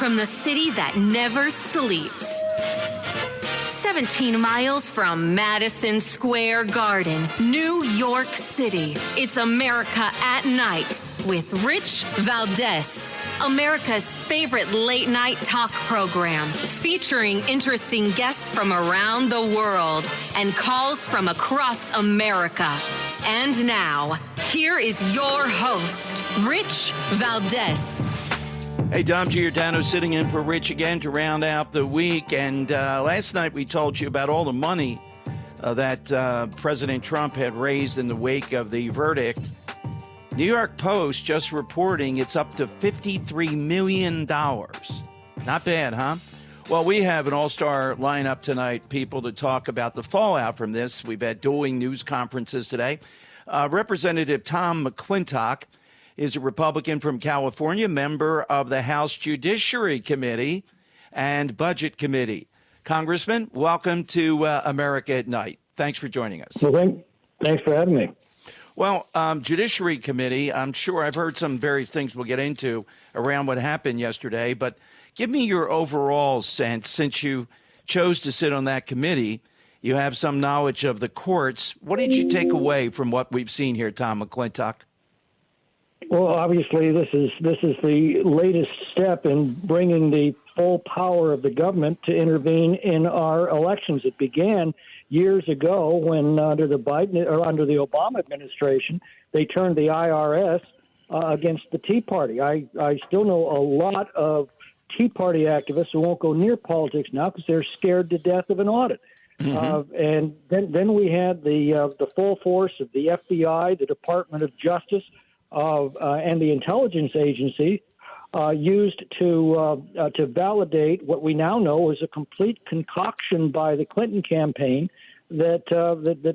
from the city that never sleeps. 17 miles from Madison Square Garden, New York City. It's America at Night with Rich Valdes, America's favorite late-night talk program, featuring interesting guests from around the world and calls from across America. And now, here is your host, Rich Valdes. Hey, Dom Giordano sitting in for Rich again to round out the week. And last night we told you about all the money that President Trump had raised in the wake of the verdict. New York Post just reporting it's up to $53 million. Not bad, huh? Well, we have an all-star lineup tonight, people, to talk about the fallout from this. We've had dueling news conferences today. Representative Tom McClintock is a Republican from California, member of the House Judiciary Committee and Budget Committee. Congressman, welcome to America at Night. Thanks for joining us. Well, thanks for having me. Well, Judiciary Committee, I'm sure I've heard some various things we'll get into around what happened yesterday, but give me your overall sense. Since you chose to sit on that committee, you have some knowledge of the courts. What did you take away from what we've seen here, Tom McClintock? Well, obviously, this is the latest step in bringing the full power of the government to intervene in our elections. It began years ago when under the Obama administration, they turned the IRS against the Tea Party. I still know a lot of Tea Party activists who won't go near politics now because they're scared to death of an audit. Mm-hmm. And then we had the full force of the FBI, the Department of Justice, and the intelligence agency used to validate what we now know is a complete concoction by the Clinton campaign that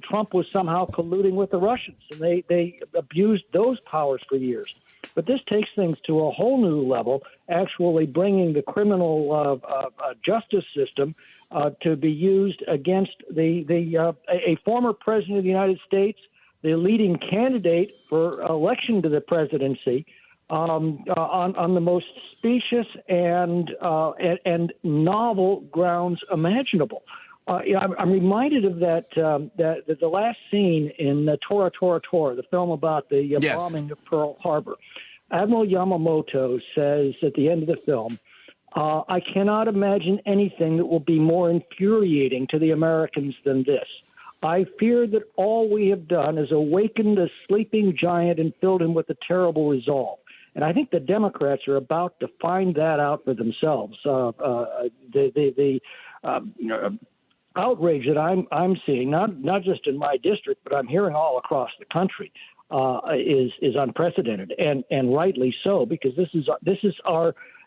Trump was somehow colluding with the Russians, and they abused those powers for years. But this takes things to a whole new level, actually bringing the criminal justice system to be used against a former president of the United States, the leading candidate for election to the presidency, on the most specious and novel grounds imaginable. I'm reminded of that the last scene in Tora, the film about the bombing of Pearl Harbor. Admiral Yamamoto says at the end of the film, I cannot imagine anything that will be more infuriating to the Americans than this. I fear that all we have done is awakened a sleeping giant and filled him with a terrible resolve. And I think the Democrats are about to find that out for themselves. The outrage that I'm seeing, not just in my district, but I'm hearing all across the country, is unprecedented, and rightly so, because this is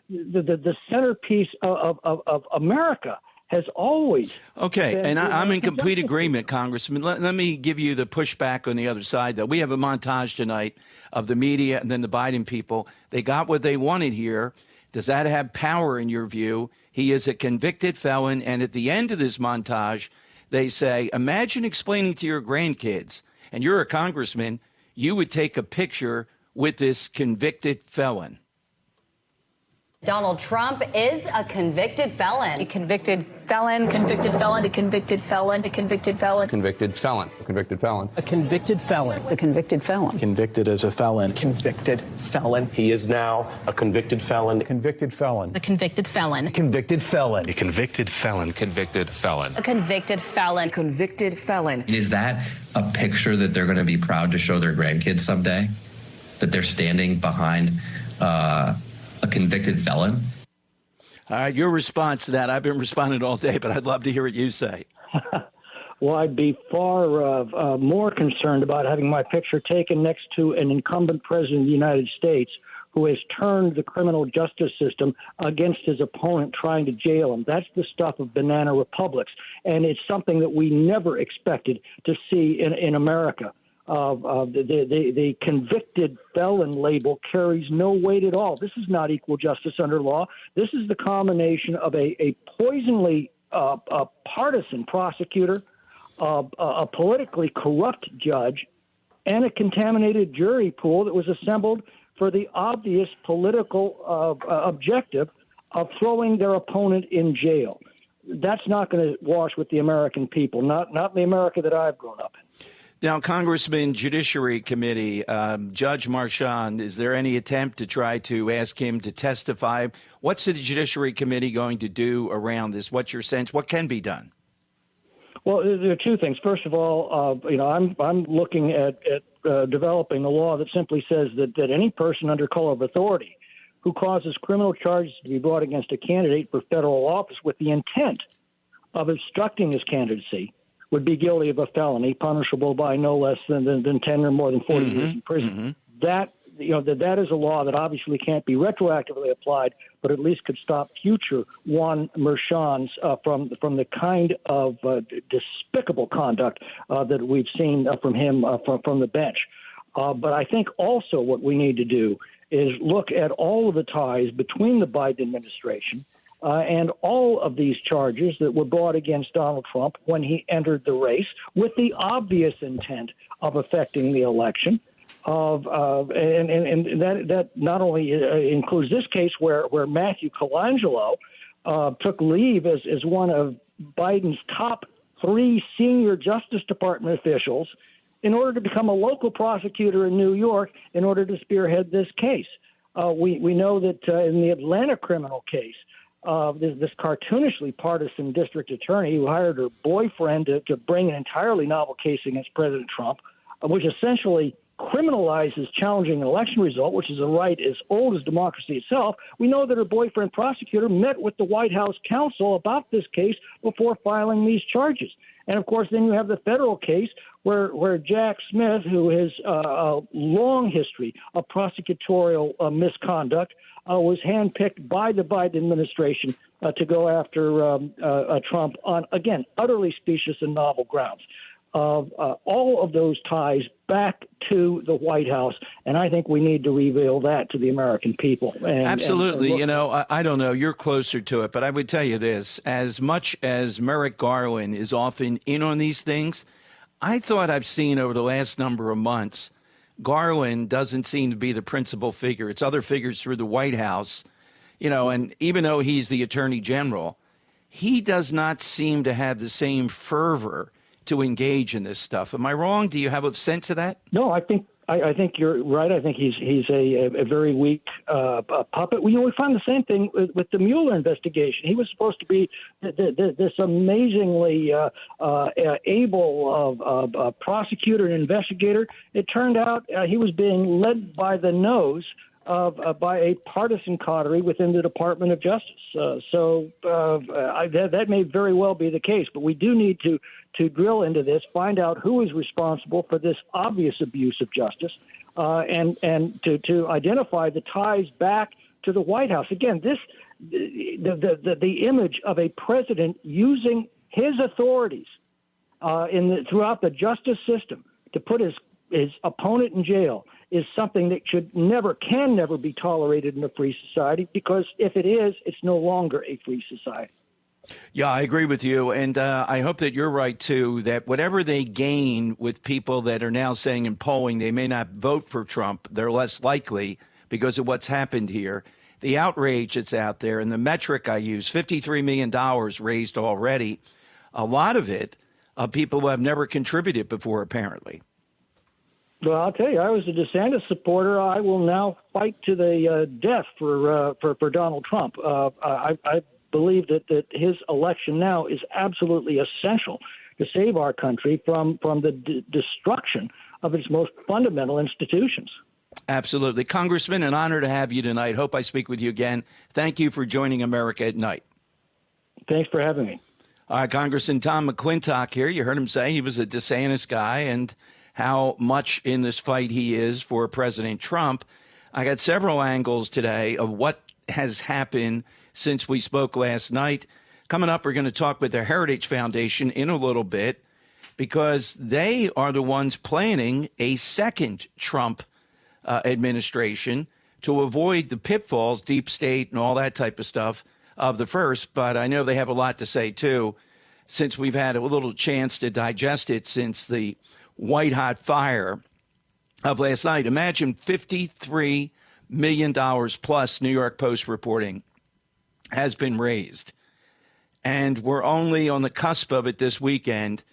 the centerpiece of America. Has always okay, and I'm in complete agreement, Congressman. Let me give you the pushback on the other side, though. We have a montage tonight of the media and then the Biden people. They got what they wanted here. Does that have power in your view? He is a convicted felon, and at the end of this montage, they say, imagine explaining to your grandkids, and you're a congressman, you would take a picture with this convicted felon. Donald Trump is a convicted felon. A convicted felon. Convicted felon. A convicted felon. A convicted felon. Convicted felon. Convicted felon. A convicted felon. A convicted felon. Convicted as a felon. Convicted felon. He is now a convicted felon. Convicted felon. A convicted felon. Convicted felon. A convicted felon. Convicted felon. A convicted felon. Convicted felon. Is that a picture that they're going to be proud to show their grandkids someday? That they're standing behind a convicted felon? All right, your response to that. I've been responding all day, but I'd love to hear what you say. Well, I'd be far more concerned about having my picture taken next to an incumbent president of the United States who has turned the criminal justice system against his opponent, trying to jail him. That's the stuff of banana republics, and it's something that we never expected to see in America. The convicted felon label carries no weight at all. This is not equal justice under law. This is the combination of a poisonally partisan prosecutor, a politically corrupt judge, and a contaminated jury pool that was assembled for the obvious political objective of throwing their opponent in jail. That's not going to wash with the American people, not the America that I've grown up in. Now, Congressman, Judiciary Committee, Judge Marchand, is there any attempt to try to ask him to testify? What's the Judiciary Committee going to do around this? What's your sense? What can be done? Well, there are two things. First of all, I'm looking at developing a law that simply says that any person under color of authority who causes criminal charges to be brought against a candidate for federal office with the intent of obstructing his candidacy would be guilty of a felony, punishable by no less than 10 or more than 40 years in prison. That is a law that obviously can't be retroactively applied, but at least could stop future Juan Merchan's from the kind of despicable conduct that we've seen from him from the bench. But I think also what we need to do is look at all of the ties between the Biden administration and all of these charges that were brought against Donald Trump when he entered the race with the obvious intent of affecting the election. And that not only includes this case where Matthew Colangelo took leave as one of Biden's top 3 senior Justice Department officials in order to become a local prosecutor in New York in order to spearhead this case. We know that in the Atlanta criminal case, this cartoonishly partisan district attorney who hired her boyfriend to bring an entirely novel case against President Trump, which essentially criminalizes challenging an election result, which is a right as old as democracy itself. We know that her boyfriend prosecutor met with the White House counsel about this case before filing these charges. And, of course, then you have the federal case where Jack Smith, who has a long history of prosecutorial misconduct, was handpicked by the Biden administration to go after Trump on, again, utterly specious and novel grounds. All of those ties back to the White House, and I think we need to reveal that to the American people. Absolutely. I don't know. You're closer to it, but I would tell you this. As much as Merrick Garland is often in on these things, I thought I've seen over the last number of months, Garland doesn't seem to be the principal figure. It's other figures through the White House, and even though he's the Attorney General, he does not seem to have the same fervor to engage in this stuff. Am I wrong? Do you have a sense of that? No, I think you're right. I think he's a very weak puppet. We found the same thing with the Mueller investigation. He was supposed to be this amazingly able prosecutor and investigator. It turned out he was being led by the nose by a partisan coterie within the Department of Justice. That may very well be the case, but we do need to drill into this, find out who is responsible for this obvious abuse of justice, and to identify the ties back to the White House. Again, the image of a president using his authorities throughout the justice system to put his opponent in jail is something that can never be tolerated in a free society, because if it is, it's no longer a free society. Yeah, I agree with you. And I hope that you're right, too, that whatever they gain with people that are now saying in polling they may not vote for Trump, they're less likely because of what's happened here. The outrage that's out there and the metric I use, $53 million raised already, a lot of it, people who have never contributed before, apparently. Well, I'll tell you, I was a DeSantis supporter. I will now fight to the death for Donald Trump. I believe that his election now is absolutely essential to save our country from the destruction of its most fundamental institutions. Absolutely. Congressman, an honor to have you tonight. Hope I speak with you again. Thank you for joining America at Night. Thanks for having me. Congressman Tom McClintock here. You heard him say he was a DeSantis guy and how much in this fight he is for President Trump. I got several angles today of what has happened since we spoke last night. Coming up, we're going to talk with the Heritage Foundation in a little bit because they are the ones planning a second Trump administration to avoid the pitfalls, deep state and all that type of stuff of the first. But I know they have a lot to say, too, since we've had a little chance to digest it since the white hot fire of last night. Imagine $53 million plus, New York Post reporting, has been raised. And we're only on the cusp of it this weekend.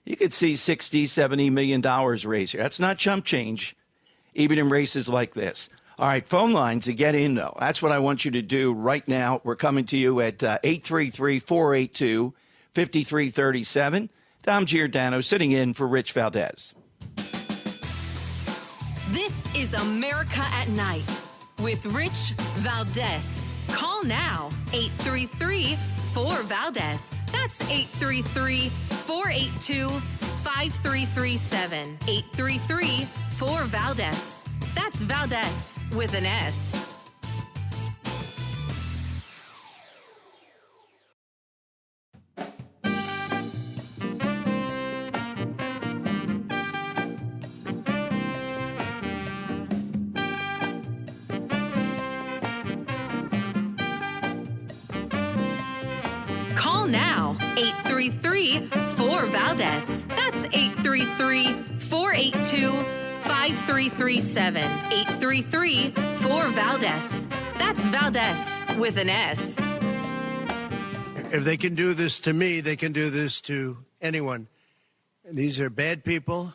You could see $60, $70 million raised here. That's not chump change, even in races like this. All right, phone lines to get in, though. That's what I want you to do right now. We're coming to you at 833-482-5337. Tom Giordano sitting in for Rich Valdes. This is America at Night with Rich Valdes. Call now, 833-4VALDES. That's 833-482-5337. 833-4VALDES. That's Valdes with an S. Call now, 833-4VALDES. That's 833-482-5337. 833-4VALDES. That's Valdes with an S. If they can do this to me, they can do this to anyone. These are bad people.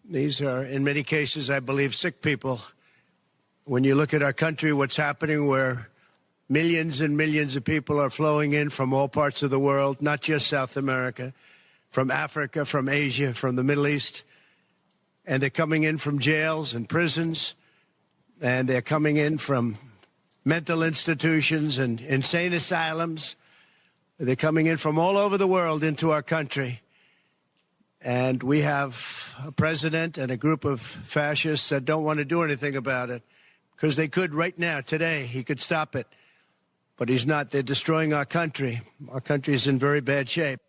These are, in many cases, I believe, sick people. When you look at our country, what's happening where millions and millions of people are flowing in from all parts of the world, not just South America, from Africa, from Asia, from the Middle East. And they're coming in from jails and prisons, and they're coming in from mental institutions and insane asylums. They're coming in from all over the world into our country. And we have a president and a group of fascists that don't want to do anything about it, because they could right now, today, he could stop it. But he's not. They're destroying our country. Our country is in very bad shape.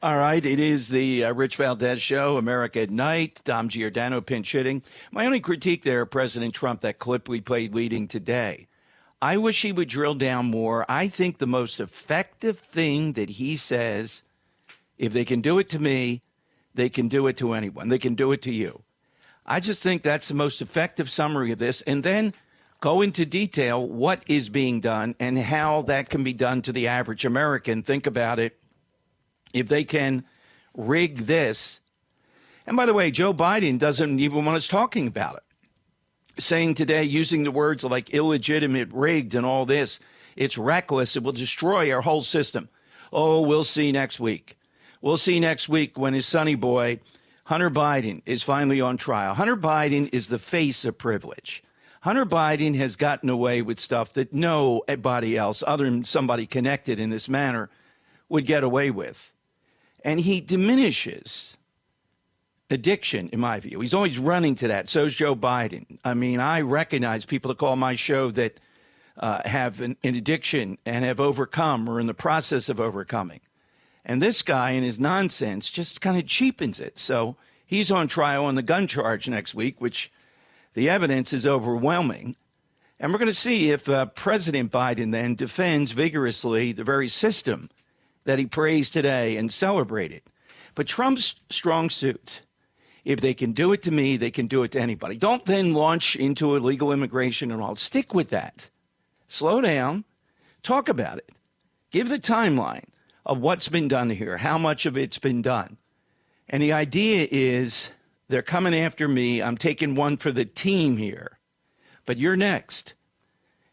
All right, it is the Rich Valdes Show, America at Night. Tom Giordano pinch hitting. My only critique there, President Trump, that clip we played leading today, I wish he would drill down more. I think the most effective thing that he says, if they can do it to me, they can do it to anyone. They can do it to you. I just think that's the most effective summary of this. And then go into detail what is being done and how that can be done to the average American. Think about it. If they can rig this. And by the way, Joe Biden doesn't even want us talking about it. Saying today, using the words like illegitimate, rigged, and all this, it's reckless. It will destroy our whole system. Oh, we'll see next week. We'll see next week when his sonny boy, Hunter Biden, is finally on trial. Hunter Biden is the face of privilege. Hunter Biden has gotten away with stuff that nobody else, other than somebody connected in this manner, would get away with. And he diminishes addiction, in my view. He's always running to that. So's Joe Biden. I mean, I recognize people that call my show that have an addiction and have overcome or in the process of overcoming. And this guy and his nonsense just kind of cheapens it. So he's on trial on the gun charge next week, which the evidence is overwhelming. And we're going to see if President Biden then defends vigorously the very system that he praised today and celebrated. But Trump's strong suit, if they can do it to me, they can do it to anybody. Don't then launch into illegal immigration and all. Stick with that. Slow down. Talk about it. Give the timeline of what's been done here, how much of it's been done. And the idea is they're coming after me. I'm taking one for the team here. But you're next.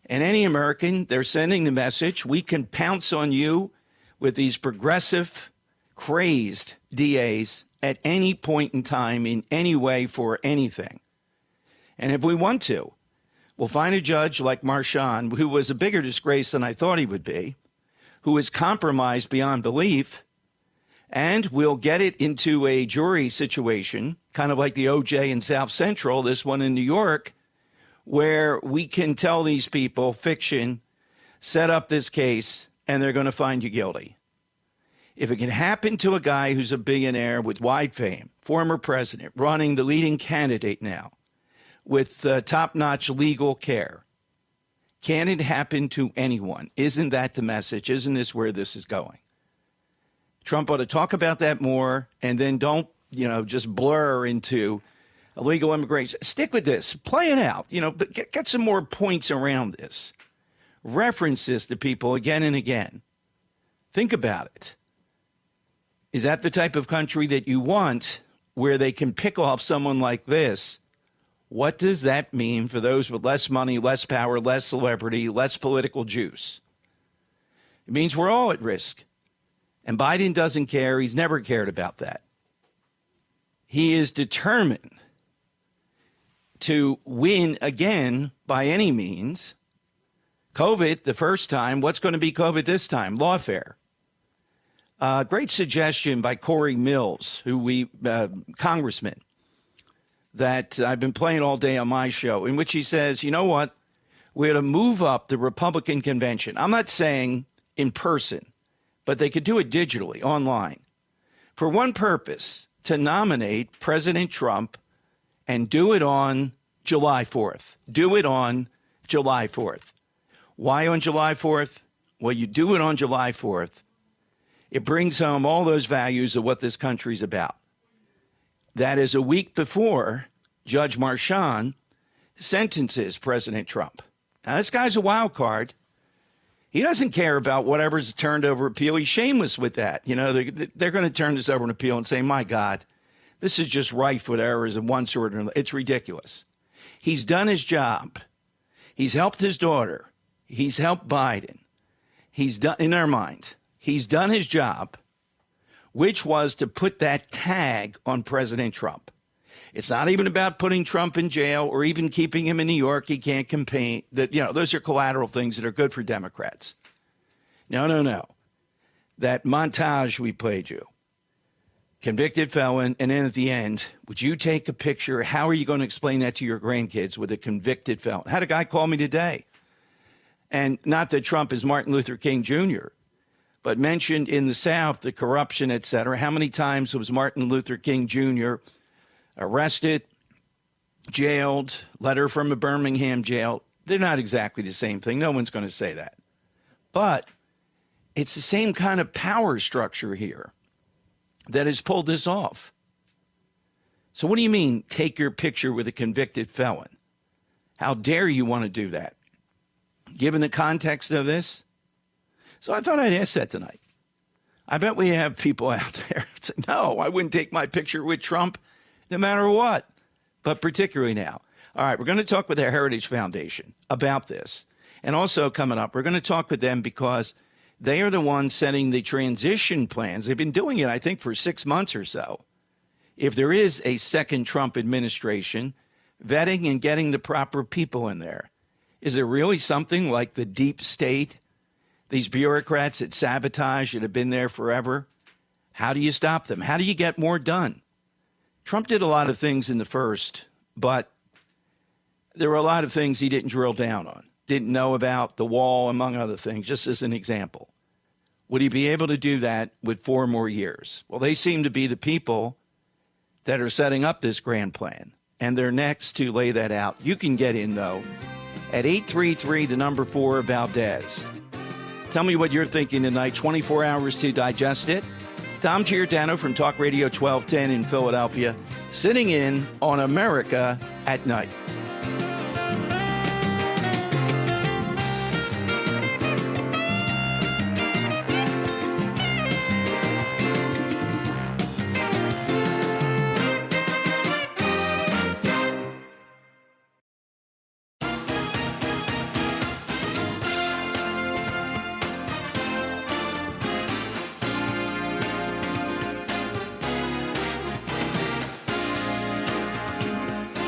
And any American, they're sending the message, we can pounce on you with these progressive, crazed DAs at any point in time, in any way, for anything. And if we want to, we'll find a judge like Marchand, who was a bigger disgrace than I thought he would be, who is compromised beyond belief, and we'll get it into a jury situation, kind of like the OJ in South Central, this one in New York, where we can tell these people, fiction, set up this case, and they're going to find you guilty. If it can happen to a guy who's a billionaire with wide fame, former president, running the leading candidate now, with top-notch legal care, can it happen to anyone? Isn't that the message? Isn't this where this is going? Trump ought to talk about that more, and then don't, just blur into illegal immigration. Stick with this. Play it out. But get some more points around this. reference this to people again and again. Think about it. Is that the type of country that you want, where they can pick off someone like this? What does that mean for those with less money, less power, less celebrity, less political juice? It means we're all at risk. And Biden doesn't care. He's never cared about that. He is determined to win again by any means. COVID the first time. What's going to be COVID this time? Lawfare. Great suggestion by Corey Mills, Congressman, that I've been playing all day on my show, in which he says, you know what? We ought to move up the Republican convention. I'm not saying in person, but they could do it digitally, online, for one purpose, to nominate President Trump and do it on July 4th. Do it on July 4th. Why on July 4th? Well, you do it on July 4th. It brings home all those values of what this country's about. That is a week before Judge Marchand sentences President Trump. Now, this guy's a wild card. He doesn't care about whatever's turned over appeal. He's shameless with that. You know, they're going to turn this over an appeal and say, my God, this is just rife with errors of one sort or another. It's ridiculous. He's done his job. He's helped his daughter. He's helped Biden. He's done, in their mind, he's done his job, which was to put that tag on President Trump. It's not even about putting Trump in jail or even keeping him in New York. He can't campaign. Those are collateral things that are good for Democrats. No. That montage we played you, convicted felon, and then at the end, would you take a picture? How are you going to explain that to your grandkids with a convicted felon? I had a guy call me today, and not that Trump is Martin Luther King Jr., but mentioned in the South the corruption, et cetera. How many times was Martin Luther King Jr. arrested, jailed, letter from a Birmingham jail? They're not exactly the same thing. No one's going to say that. But it's the same kind of power structure here that has pulled this off. So what do you mean, take your picture with a convicted felon? How dare you want to do that, given the context of this? So I thought I'd ask that tonight. I bet we have people out there that say, no, I wouldn't take my picture with Trump no matter what, but particularly now. All right, we're going to talk with the Heritage Foundation about this. And also coming up, we're going to talk with them because they are the ones setting the transition plans. They've been doing it, I think, for 6 months or so. If there is a second Trump administration, vetting and getting the proper people in there. Is there really something like the deep state, these bureaucrats that sabotage, that have been there forever? How do you stop them? How do you get more done? Trump did a lot of things in the first, but there were a lot of things he didn't drill down on, didn't know about, the wall, among other things, just as an example. Would he be able to do that with 4 more years? Well, they seem to be the people that are setting up this grand plan, and they're next to lay that out. You can get in, though, at 833, 4 Valdes. Tell me what you're thinking tonight. 24 hours to digest it. Tom Giordano from Talk Radio 1210 in Philadelphia, sitting in on America at Night.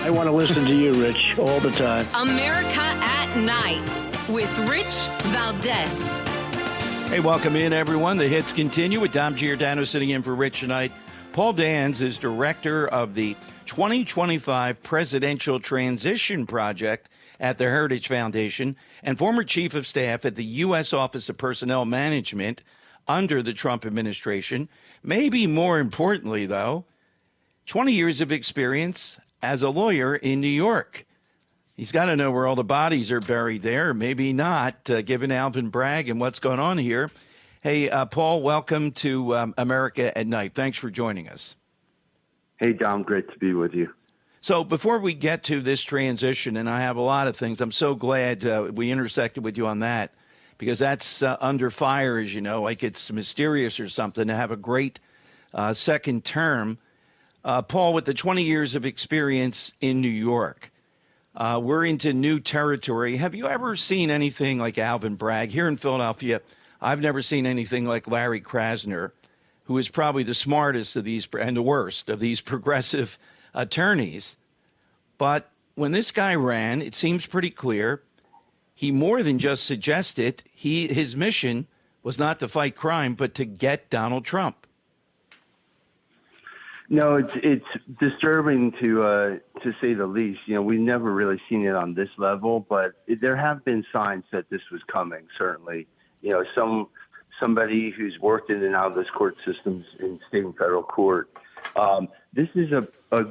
I want to listen to you, Rich, all the time. America at Night with Rich Valdes. Hey, welcome in, everyone. The hits continue with Tom Giordano sitting in for Rich tonight. Paul Dans is director of the 2025 Presidential Transition Project at the Heritage Foundation and former chief of staff at the U.S. Office of Personnel Management under the Trump administration. Maybe more importantly, though, 20 years of experience as a lawyer in New York. He's got to know where all the bodies are buried there. Maybe not, given Alvin Bragg and what's going on here. Hey, Paul, welcome to America at Night. Thanks for joining us. Hey, Dom. Great to be with you. So before we get to this transition, and I have a lot of things, I'm so glad we intersected with you on that, because that's under fire, as you know, like it's mysterious or something, to have a great second term. Paul, with the 20 years of experience in New York, we're into new territory. Have you ever seen anything like Alvin Bragg? Here in Philadelphia, I've never seen anything like Larry Krasner, who is probably the smartest of these and the worst of these progressive attorneys. But when this guy ran, it seems pretty clear he more than just suggested his mission was not to fight crime, but to get Donald Trump. No, it's disturbing to say the least. You know, we've never really seen it on this level, but there have been signs that this was coming. Certainly, you know, somebody who's worked in and out of those court systems in state and federal court. This is a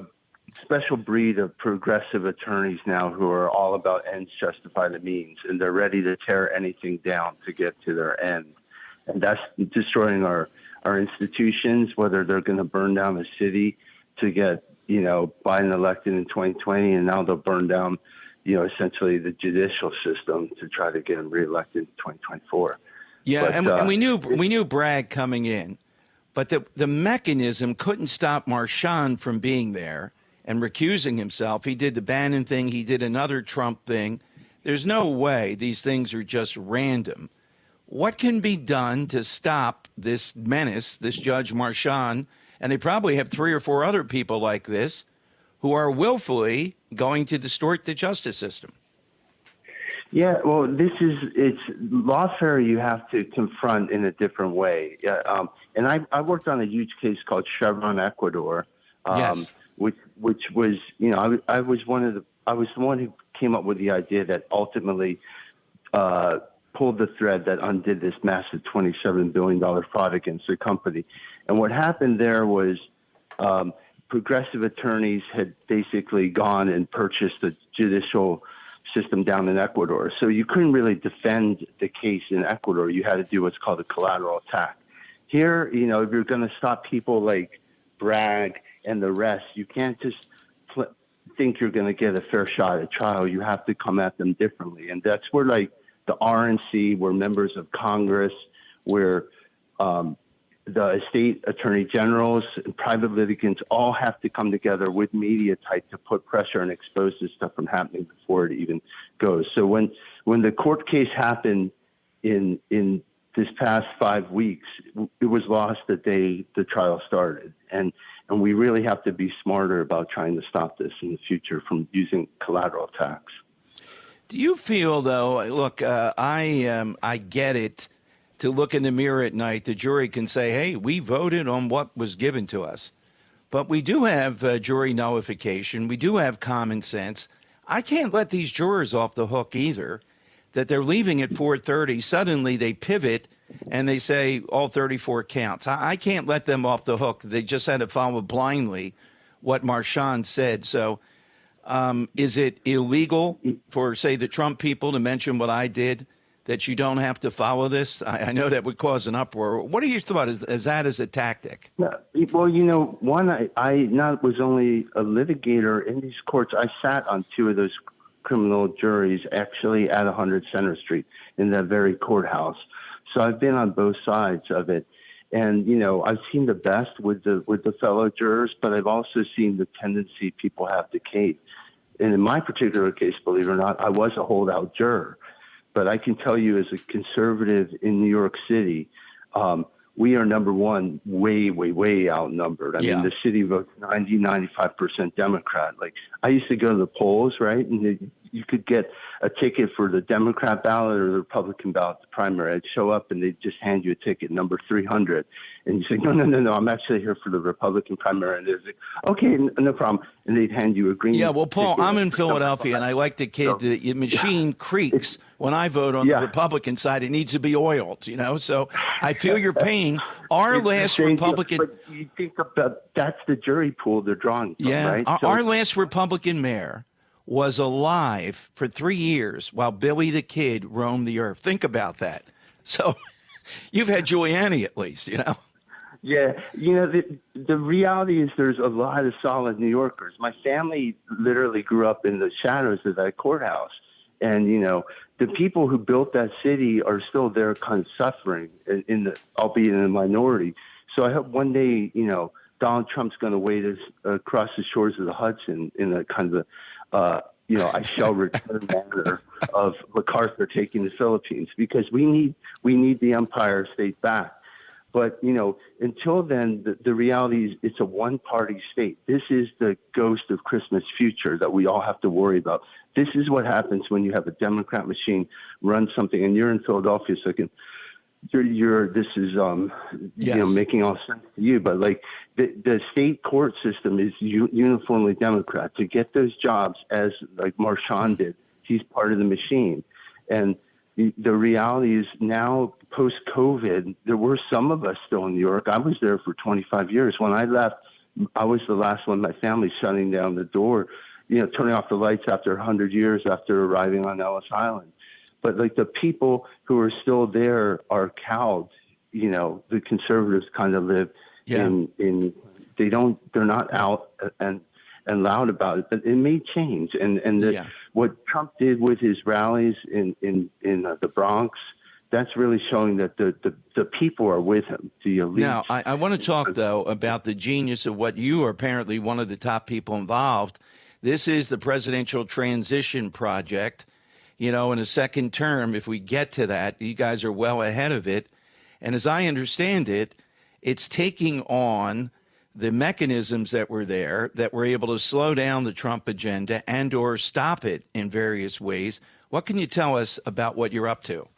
special breed of progressive attorneys now who are all about ends justify the means, and they're ready to tear anything down to get to their end. And that's destroying our institutions, whether they're going to burn down a city to get, you know, Biden elected in 2020, and now they'll burn down, you know, essentially the judicial system to try to get him reelected in 2024. Yeah, but, and we knew Bragg coming in, but the mechanism couldn't stop Marchand from being there and recusing himself. He did the Bannon thing. He did another Trump thing. There's no way these things are just random. What can be done to stop this menace, this Judge Marchand? And they probably have 3 or 4 other people like this who are willfully going to distort the justice system. Yeah, well, it's lawfare you have to confront in a different way. And I worked on a huge case called Chevron Ecuador, Yes. which was, you know, I was the one who came up with the idea that ultimately pulled the thread that undid this massive $27 billion fraud against the company. And what happened there was progressive attorneys had basically gone and purchased the judicial system down in Ecuador. So you couldn't really defend the case in Ecuador. You had to do what's called a collateral attack. Here, you know, if you're going to stop people like Bragg and the rest, you can't just think you're going to get a fair shot at trial. You have to come at them differently. And that's where, like, the RNC, where members of Congress, where the state attorney generals and private litigants all have to come together with media type to put pressure and expose this stuff from happening before it even goes. So when the court case happened in this past 5 weeks, it was lost the day the trial started. And we really have to be smarter about trying to stop this in the future from using collateral attacks. Do you feel, though, look, I get it, to look in the mirror at night, the jury can say, hey, we voted on what was given to us. But we do have jury nullification. We do have common sense. I can't let these jurors off the hook either, that they're leaving at 4:30. Suddenly they pivot and they say all 34 counts. I can't let them off the hook. They just had to follow blindly what Marchand said. So is it illegal for, say, the Trump people to mention what I did, that you don't have to follow this? I know that would cause an uproar. What are your thoughts as that as a tactic? Well, you know, one, I not was only a litigator in these courts. I sat on 2 of those criminal juries, actually at 100 Center Street in that very courthouse. So I've been on both sides of it. And, you know, I've seen the best with the fellow jurors, but I've also seen the tendency people have to cave. And in my particular case, believe it or not, I was a holdout juror. But I can tell you, as a conservative in New York City, we are number one, way, way, way outnumbered. I mean, the city votes 95% Democrat. Like, I used to go to the polls, right? And you could get a ticket for the Democrat ballot or the Republican ballot, the primary. I'd show up and they'd just hand you a ticket, number 300. And you say, no, I'm actually here for the Republican primary. And they're like, okay, no problem. And they'd hand you a green ticket. Yeah, well, Paul, I'm in Philadelphia, and I like the kid. The machine creaks when I vote on the Republican side. It needs to be oiled, you know? So I feel your pain. Our last Republican... But you think about that's the jury pool they're drawing from, right? Our last Republican mayor was alive for 3 years while Billy the Kid roamed the earth. Think about that. So you've had Giuliani at least, you know? Yeah, the reality is there's a lot of solid New Yorkers. My family literally grew up in the shadows of that courthouse. And, the people who built that city are still there kind of suffering, albeit in a minority. So I hope one day, Donald Trump's going to wade us across the shores of the Hudson in a kind of I shall return manner of MacArthur taking the Philippines, because we need the Empire State back. But, until then, the reality is it's a one-party state. This is the ghost of Christmas future that we all have to worry about. This is what happens when you have a Democrat machine run something, and you're in Philadelphia, so this is making all sense to you. But like the state court system is uniformly Democrat. To get those jobs, as like Marchand did, he's part of the machine. And the reality is now, post-COVID, there were some of us still in New York. I was there for 25 years. When I left, I was the last one. My family shutting down the door, turning off the lights after 100 years after arriving on Ellis Island. But like the people who are still there are cowed. The conservatives kind of live in they're not out and loud about it, but it may change. What Trump did with his rallies in the Bronx, that's really showing that the people are with him, the elite. Now, I want to talk, though, about the genius of what you are apparently one of the top people involved. This is the Presidential Transition Project. In a second term, if we get to that, you guys are well ahead of it. And as I understand it, it's taking on the mechanisms that were there that were able to slow down the Trump agenda and or stop it in various ways. What can you tell us about what you're up to?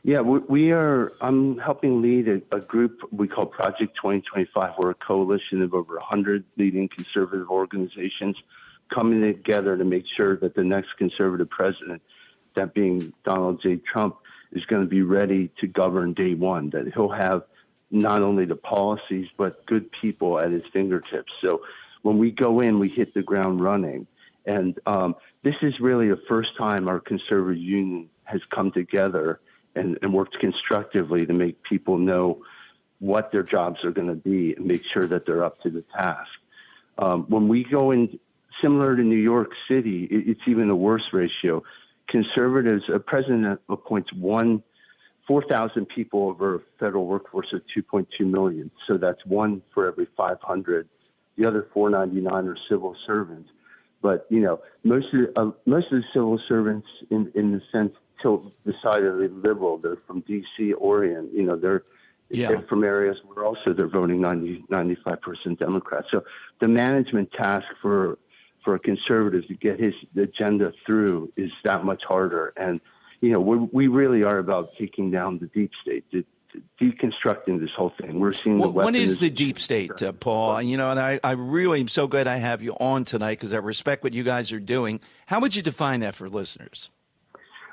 Yeah, I'm helping lead a group we call Project 2025. We're a coalition of over 100 leading conservative organizations coming together to make sure that the next conservative president, that being Donald J. Trump, is going to be ready to govern day one, that he'll have not only the policies, but good people at his fingertips. So when we go in, we hit the ground running. And this is really the first time our conservative union has come together and worked constructively to make people know what their jobs are going to be and make sure that they're up to the task. When we go in, similar to New York City, it's even a worse ratio. Conservatives, a president appoints 4,000 people over a federal workforce of 2.2 million. So that's one for every 500. The other 499 are civil servants. But, most of the civil servants in the sense tilt decidedly liberal. They're from D.C., Oregon. They're from areas where also they're voting 95% Democrat. So the management task for a conservative to get his agenda through is that much harder. And, we really are about taking down the deep state, deconstructing this whole thing. We're seeing the what is the deep state, Paul? And I really am so glad I have you on tonight because I respect what you guys are doing. How would you define that for listeners?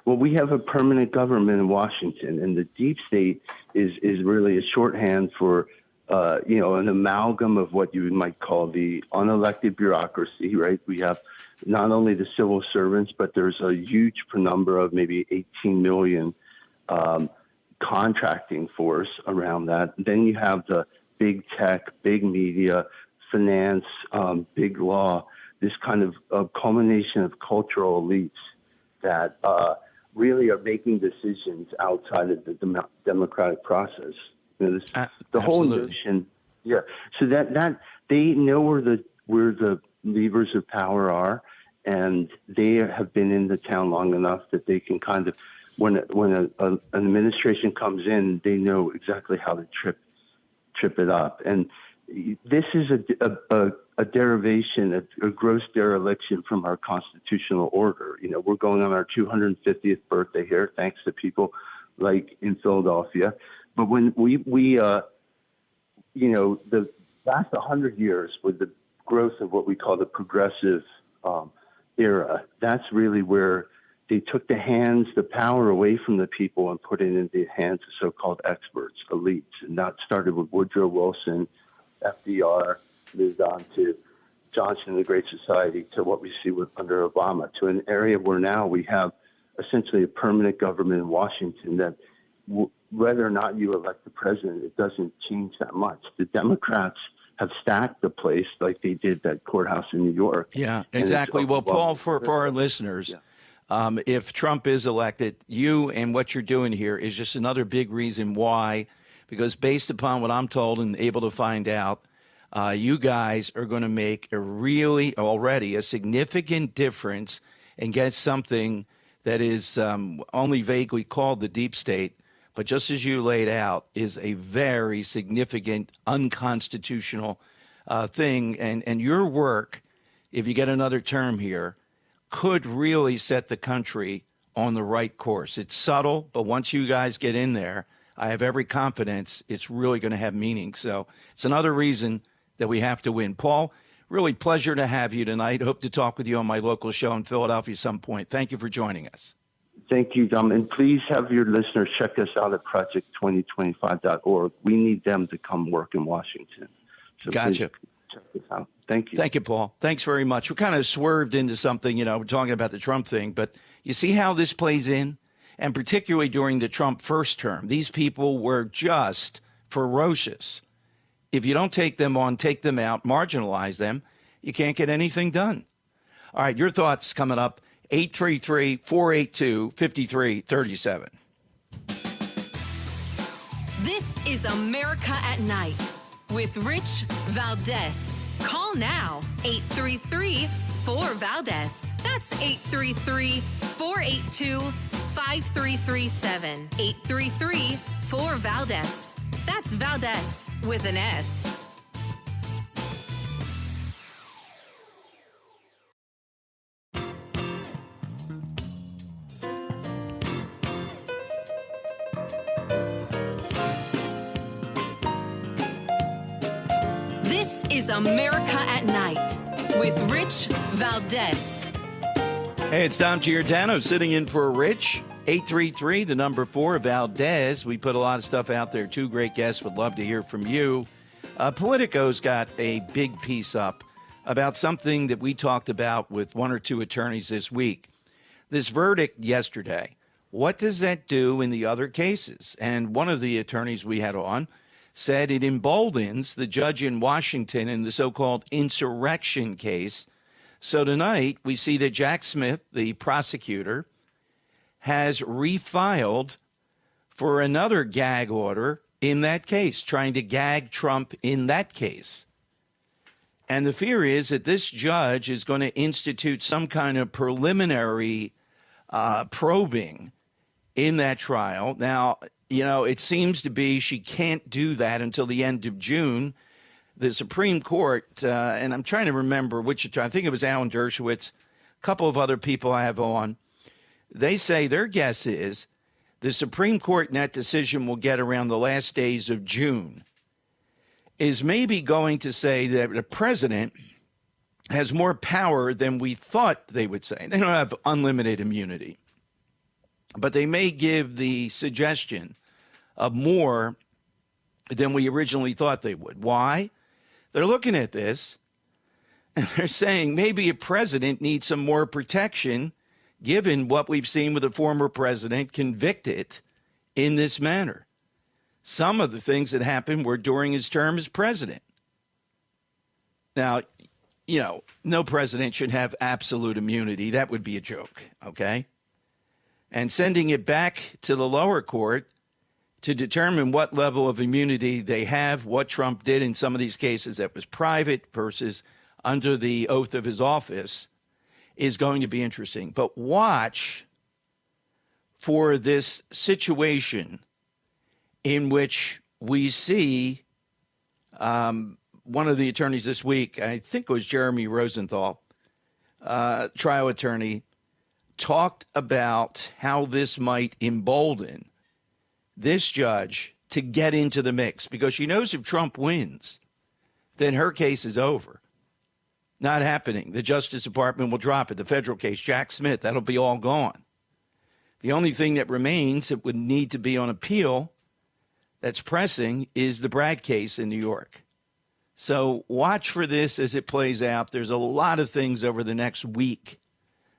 Well, we have a permanent government in Washington, and the deep state is really a shorthand for, an amalgam of what you might call the unelected bureaucracy, right? We have not only the civil servants, but there's a huge number of maybe 18 million contracting force around that. Then you have the big tech, big media, finance, big law, this kind of culmination of cultural elites that really are making decisions outside of the democratic process. The whole notion, so that they know where the levers of power are, and they have been in the town long enough that they can kind of, when an administration comes in, they know exactly how to trip it up. And this is a derivation, a gross dereliction from our constitutional order. We're going on our 250th birthday here, thanks to people like in Philadelphia. But when we the last 100 years with the growth of what we call the progressive era, that's really where they took the power away from the people and put it in the hands of so-called experts, elites. And that started with Woodrow Wilson, FDR, moved on to Johnson and the Great Society, to what we see under Obama, to an area where now we have essentially a permanent government in Washington that whether or not you elect the president, it doesn't change that much. The Democrats have stacked the place like they did that courthouse in New York. Yeah, exactly. Well, Paul, for our listeners, if Trump is elected, you and what you're doing here is just another big reason why, because based upon what I'm told and able to find out, you guys are going to make already a significant difference and get something that is only vaguely called the deep state, but just as you laid out, is a very significant unconstitutional thing. And your work, if you get another term here, could really set the country on the right course. It's subtle, but once you guys get in there, I have every confidence it's really going to have meaning. So it's another reason that we have to win. Paul, really pleasure to have you tonight. Hope to talk with you on my local show in Philadelphia some point. Thank you for joining us. Thank you, Dom. And please have your listeners check us out at project2025.org. We need them to come work in Washington. So gotcha. Check this out. Thank you. Thank you, Paul. Thanks very much. We kind of swerved into something, we're talking about the Trump thing, but you see how this plays in? And particularly during the Trump first term, these people were just ferocious. If you don't take them on, take them out, marginalize them, you can't get anything done. All right, your thoughts coming up, 833-482-5337. This is America at Night with Rich Valdes. Call now, 833-4VALDES. That's 833-482-5337. 833-4VALDES. That's Valdes with an S. This is America at Night with Rich Valdes. Hey, it's Tom Giordano sitting in for Rich. 833, the number 4, Valdes. We put a lot of stuff out there. Two great guests. Would love to hear from you. Politico's got a big piece up about something that we talked about with one or two attorneys this week. This verdict yesterday, what does that do in the other cases? And one of the attorneys we had on said it emboldens the judge in Washington in the so-called insurrection case. So tonight we see that Jack Smith, the prosecutor, has refiled for another gag order in that case, trying to gag Trump in that case. And the fear is that this judge is going to institute some kind of preliminary probing in that trial. Now, it seems to be she can't do that until the end of June. The Supreme Court, and I'm trying to remember which, I think it was Alan Dershowitz, a couple of other people I have on, they say their guess is the Supreme Court in that decision will get around the last days of June, is maybe going to say that the president has more power than we thought they would say. They don't have unlimited immunity, but they may give the suggestion of more than we originally thought they would. Why? They're looking at this and they're saying maybe a president needs some more protection given what we've seen with a former president convicted in this manner. Some of the things that happened were during his term as president. Now, no president should have absolute immunity. That would be a joke, okay? And sending it back to the lower court to determine what level of immunity they have, what Trump did in some of these cases that was private versus under the oath of his office, is going to be interesting. But watch for this situation in which we see one of the attorneys this week, I think it was Jeremy Rosenthal, trial attorney, talked about how this might embolden this judge to get into the mix, because she knows if Trump wins, then her case is over. Not happening. The Justice Department will drop it. The federal case, Jack Smith, that'll be all gone. The only thing that remains that would need to be on appeal that's pressing is the Bragg case in New York. So watch for this as it plays out. There's a lot of things over the next week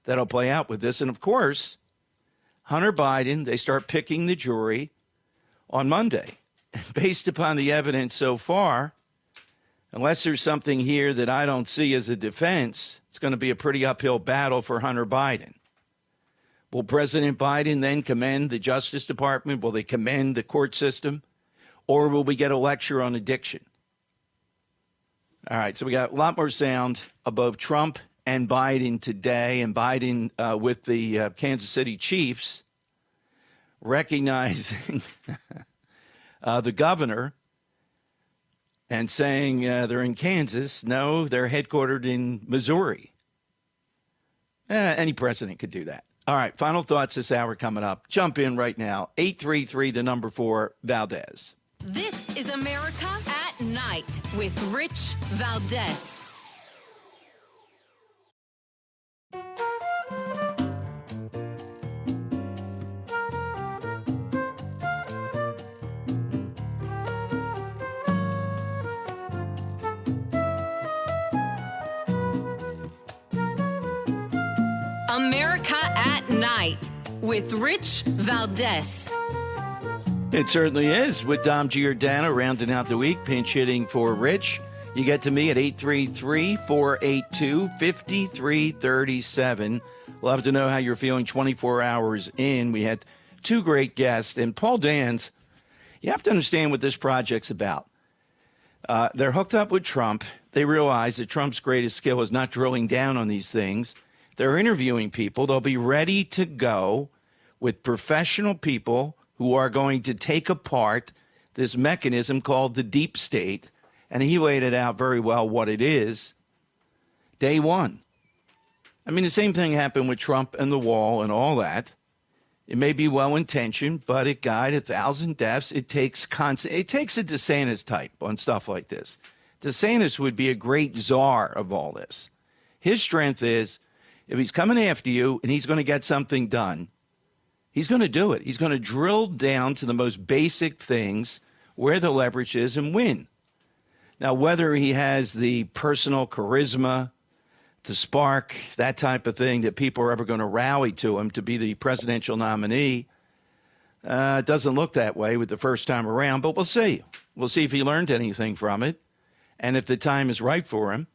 that'll play out with this. And, of course, Hunter Biden, they start picking the jury on Monday. Based upon the evidence so far, unless there's something here that I don't see as a defense, it's going to be a pretty uphill battle for Hunter Biden. Will President Biden then commend the Justice Department? Will they commend the court system? Or will we get a lecture on addiction? All right, so we got a lot more sound about Trump and Biden today, and Biden with the Kansas City Chiefs recognizing the governor and saying they're in Kansas. No, they're headquartered in Missouri. Any president could do that. All right, final thoughts this hour coming up. Jump in right now. 833-4 Valdes. This is America at Night with Rich Valdes. America at Night with Rich Valdes. It certainly is with Dom Giordano rounding out the week, pinch hitting for Rich. You get to me at 833-482-5337. Love to know how you're feeling 24 hours in. We had two great guests. And Paul Dans, you have to understand what this project's about. They're hooked up with Trump. They realize that Trump's greatest skill is not drilling down on these things. They're interviewing people. They'll be ready to go with professional people who are going to take apart this mechanism called the deep state. And he laid it out very well what it is. Day one. I mean, the same thing happened with Trump and the wall and all that. It may be well-intentioned, but it got 1,000 deaths. It takes a DeSantis type on stuff like this. DeSantis would be a great czar of all this. His strength is, if he's coming after you and he's going to get something done, he's going to do it. He's going to drill down to the most basic things where the leverage is and win. Now, whether he has the personal charisma to spark that type of thing that people are ever going to rally to him to be the presidential nominee, it doesn't look that way with the first time around, but we'll see. We'll see if he learned anything from it and if the time is right for him.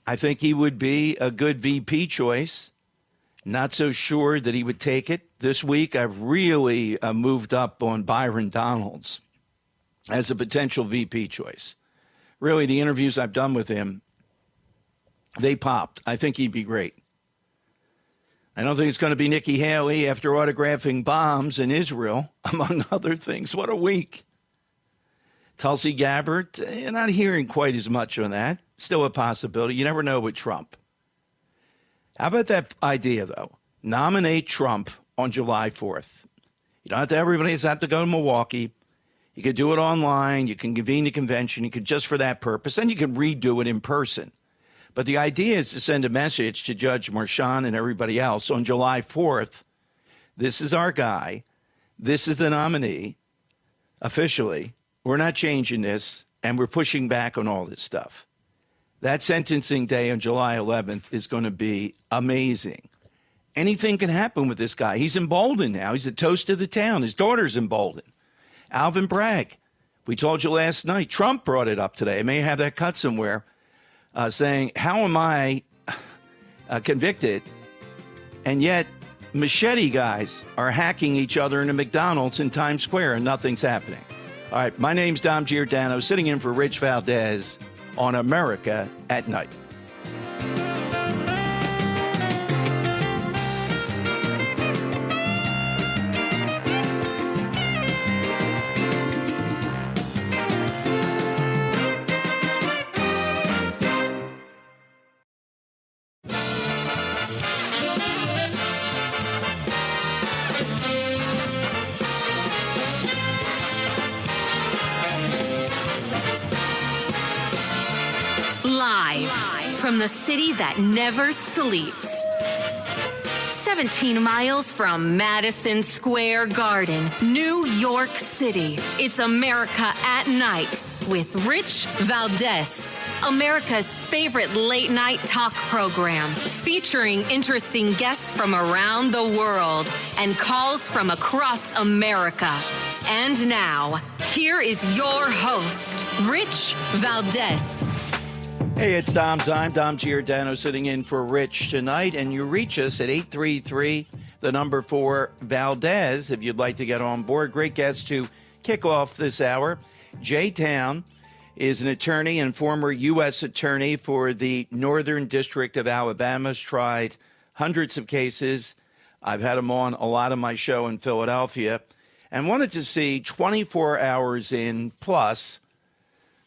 I think he would be a good VP choice. Not so sure that he would take it. This week, I've really moved up on Byron Donalds as a potential VP choice. Really, the interviews I've done with him, they popped. I think he'd be great. I don't think it's going to be Nikki Haley after autographing bombs in Israel, among other things. What a week. Tulsi Gabbard, you're not hearing quite as much on that. Still a possibility. You never know with Trump. How about that idea, though? Nominate Trump on July 4th. You don't have to, everybody doesn't have to go to Milwaukee. You could do it online. You can convene the convention. You could just for that purpose. And you can redo it in person. But the idea is to send a message to Judge Marchand and everybody else on July 4th. This is our guy. This is the nominee. Officially, we're not changing this. And we're pushing back on all this stuff. That sentencing day on July 11th is going to be amazing. Anything can happen with this guy. He's emboldened now. He's the toast of the town. His daughter's emboldened. Alvin Bragg, we told you last night. Trump brought it up today. I may have that cut somewhere, saying, how am I convicted? And yet machete guys are hacking each other in a McDonald's in Times Square and nothing's happening. All right, my name's Dom Giordano, sitting in for Rich Valdes on America at Night. Live from the city that never sleeps. 17 miles from Madison Square Garden, New York City. It's America at Night with Rich Valdes, America's favorite late night talk program, featuring interesting guests from around the world and calls from across America. And now, here is your host, Rich Valdes. Hey, it's Dom's time. Dom Giordano sitting in for Rich tonight, and you reach us at 833, the number 4, Valdes, if you'd like to get on board. Great guest to kick off this hour. Jay Town is an attorney and former U.S. attorney for the Northern District of Alabama. Has tried hundreds of cases. I've had him on a lot of my show in Philadelphia, and wanted to see 24 hours in plus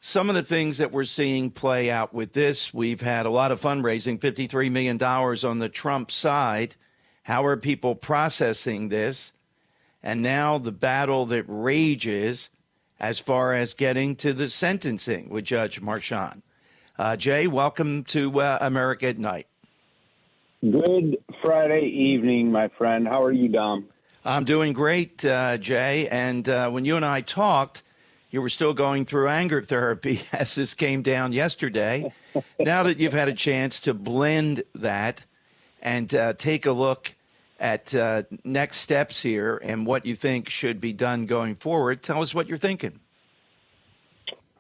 some of the things that we're seeing play out with this. We've had a lot of fundraising, $53 million on the Trump side. How are people processing this? And now the battle that rages as far as getting to the sentencing with Judge Marchand. Jay, welcome to America at Night. Good Friday evening, my friend. How are you, Dom? I'm doing great, Jay. And when you and I talked, you were still going through anger therapy as this came down yesterday. Now that you've had a chance to blend that and take a look at next steps here and what you think should be done going forward, tell us what you're thinking.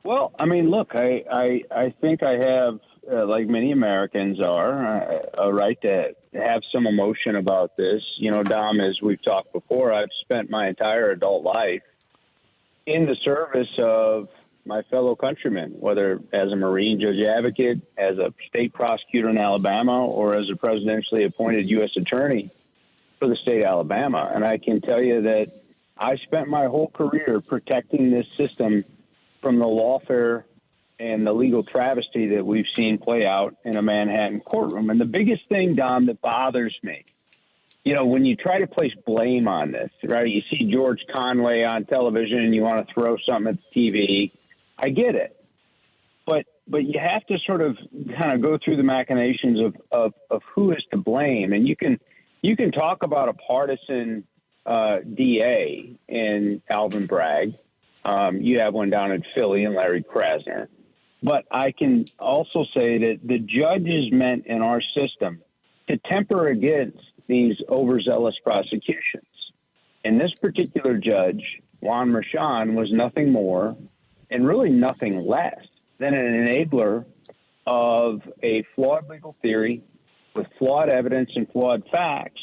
Well, I mean, look, I think I have, like many Americans are, a right to have some emotion about this. You know, Dom, as we've talked before, I've spent my entire adult life in the service of my fellow countrymen, whether as a Marine judge advocate, as a state prosecutor in Alabama, or as a presidentially appointed U.S. attorney for the state of Alabama. And I can tell you that I spent my whole career protecting this system from the lawfare and the legal travesty that we've seen play out in a Manhattan courtroom. And the biggest thing, Dom, that bothers me, you know, when you try to place blame on this, right? You see George Conway on television and you want to throw something at the TV. I get it. But you have to sort of kind of go through the machinations of who is to blame. And you can talk about a partisan DA in Alvin Bragg. You have one down in Philly and Larry Krasner. But I can also say that the judges meant in our system to temper against these overzealous prosecutions. And this particular judge, Juan Marchand, was nothing more and really nothing less than an enabler of a flawed legal theory with flawed evidence and flawed facts,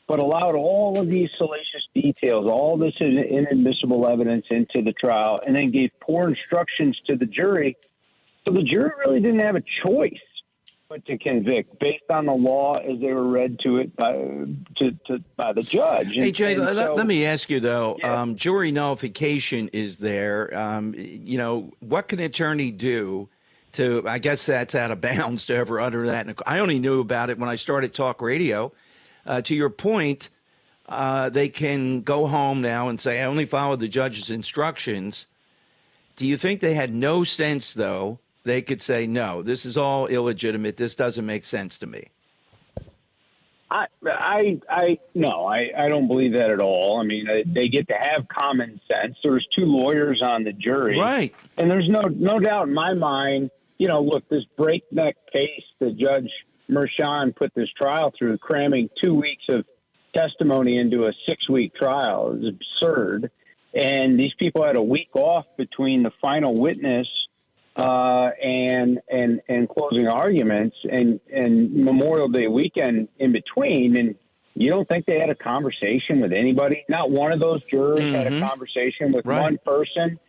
but allowed all of these salacious details, all this inadmissible evidence into the trial, and then gave poor instructions to the jury. So the jury really didn't have a choice but to convict based on the law as they were read to it by the judge. Hey, Jay, let me ask you, though, jury nullification is there. You know, what can an attorney do to, I guess that's out of bounds to ever utter that. I only knew about it when I started talk radio. To your point, they can go home now and say, I only followed the judge's instructions. Do you think they had no sense, though, they could say, no, this is all illegitimate, this doesn't make sense to me? No, I don't believe that at all. I mean, they get to have common sense. There's two lawyers on the jury. Right. And there's no doubt in my mind, you know, look, this breakneck pace that Judge Marchand put this trial through, cramming 2 weeks of testimony into a 6-week trial, is absurd. And these people had a week off between the final witness and closing arguments and Memorial Day weekend in between. And you don't think they had a conversation with anybody? Not one of those jurors had a conversation with one person.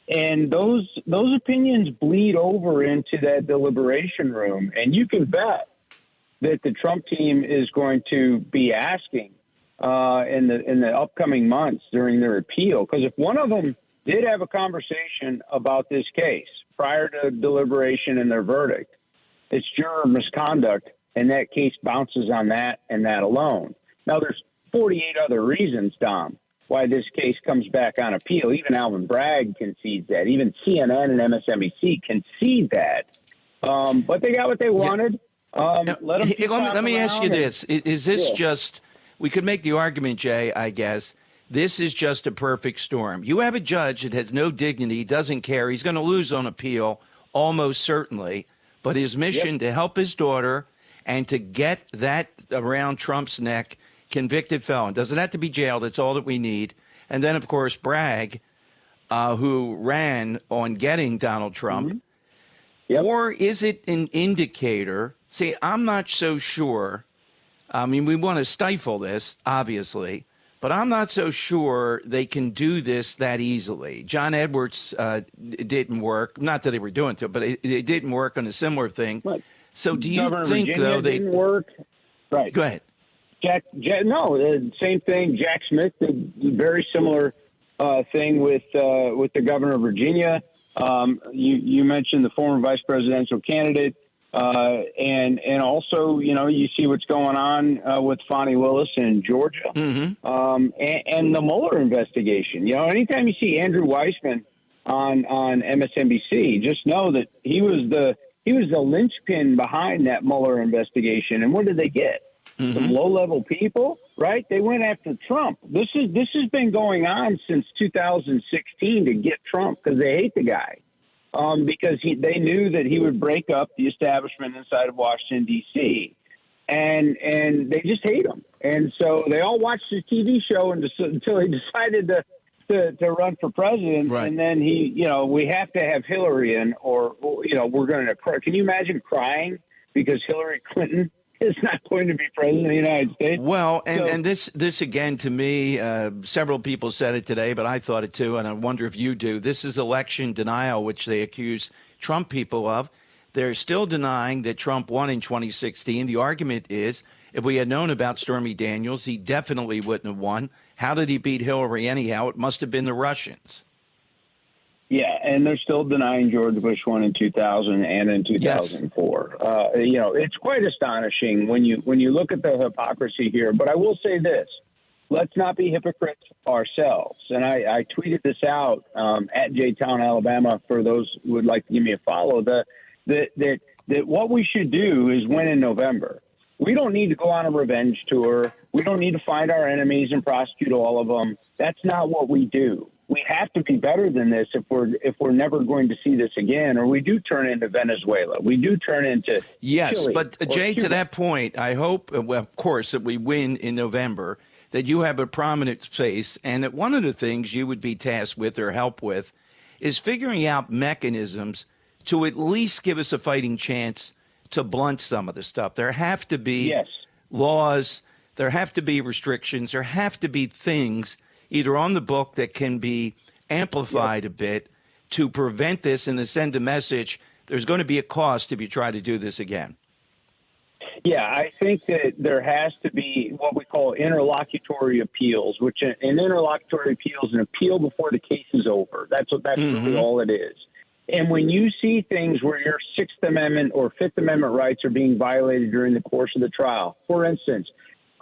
And those opinions bleed over into that deliberation room. And you can bet that the Trump team is going to be asking in the upcoming months during their appeal. Because if one of them did have a conversation about this case prior to deliberation and their verdict, it's juror misconduct, and that case bounces on that and that alone. Now, there's 48 other reasons, Dom, why this case comes back on appeal. Even Alvin Bragg concedes that. Even CNN and MSNBC concede that. But they got what they wanted. Let me ask you this. Is this just, we could make the argument, Jay, I guess, this is just a perfect storm. You have a judge that has no dignity, doesn't care. He's going to lose on appeal, almost certainly. But his mission to help his daughter and to get that around Trump's neck, convicted felon. Doesn't have to be jailed. That's all that we need. And then, of course, Bragg, who ran on getting Donald Trump. Mm-hmm. Yep. Or is it an indicator? See, I'm not so sure. I mean, we want to stifle this, obviously, but I'm not so sure they can do this that easily. John Edwards didn't work. Not that they were doing it, but it didn't work on a similar thing. Right. So do you Governor think, Virginia though, they didn't work? Right. Go ahead. Same thing. Jack Smith did a very similar thing with the governor of Virginia. You mentioned the former vice presidential candidate, and also, you see what's going on with Fani Willis in Georgia, and the Mueller investigation. Anytime you see Andrew Weissman on MSNBC, just know that he was the linchpin behind that Mueller investigation. And what did they get? Some low-level people, right? They went after Trump. This has been going on since 2016 to get Trump because they hate the guy, because they knew that he would break up the establishment inside of Washington, D.C., and they just hate him. And so they all watched his TV show until he decided to run for president, right. And then we have to have Hillary in, or we're going to cry. Can you imagine crying because Hillary Clinton is not going to be president of the United States? Well, and this again, to me, several people said it today, but I thought it too, and I wonder if you do. This is election denial, which they accuse Trump people of. They're still denying that Trump won in 2016. The argument is, if we had known about Stormy Daniels, he definitely wouldn't have won. How did he beat Hillary anyhow? It must have been the Russians. Yeah, and they're still denying George Bush won in 2000 and in 2004. Yes. It's quite astonishing when you look at the hypocrisy here. But I will say this: let's not be hypocrites ourselves. And I tweeted this out at J-Town, Alabama, for those who would like to give me a follow. That what we should do is win in November. We don't need to go on a revenge tour. We don't need to find our enemies and prosecute all of them. That's not what we do. We have to be better than this if we're never going to see this again, or we do turn into Venezuela. We do turn into Chile, but Jay, to that point, I hope, well, of course, that we win in November, that you have a prominent face, and that one of the things you would be tasked with or help with is figuring out mechanisms to at least give us a fighting chance to blunt some of the stuff. There have to be laws, there have to be restrictions, there have to be things either on the book that can be amplified a bit to prevent this and to send a message. There's going to be a cost if you try to do this again. Yeah, I think that there has to be what we call interlocutory appeals, which an interlocutory appeal is an appeal before the case is over. That's really all it is. And when you see things where your Sixth Amendment or Fifth Amendment rights are being violated during the course of the trial, for instance,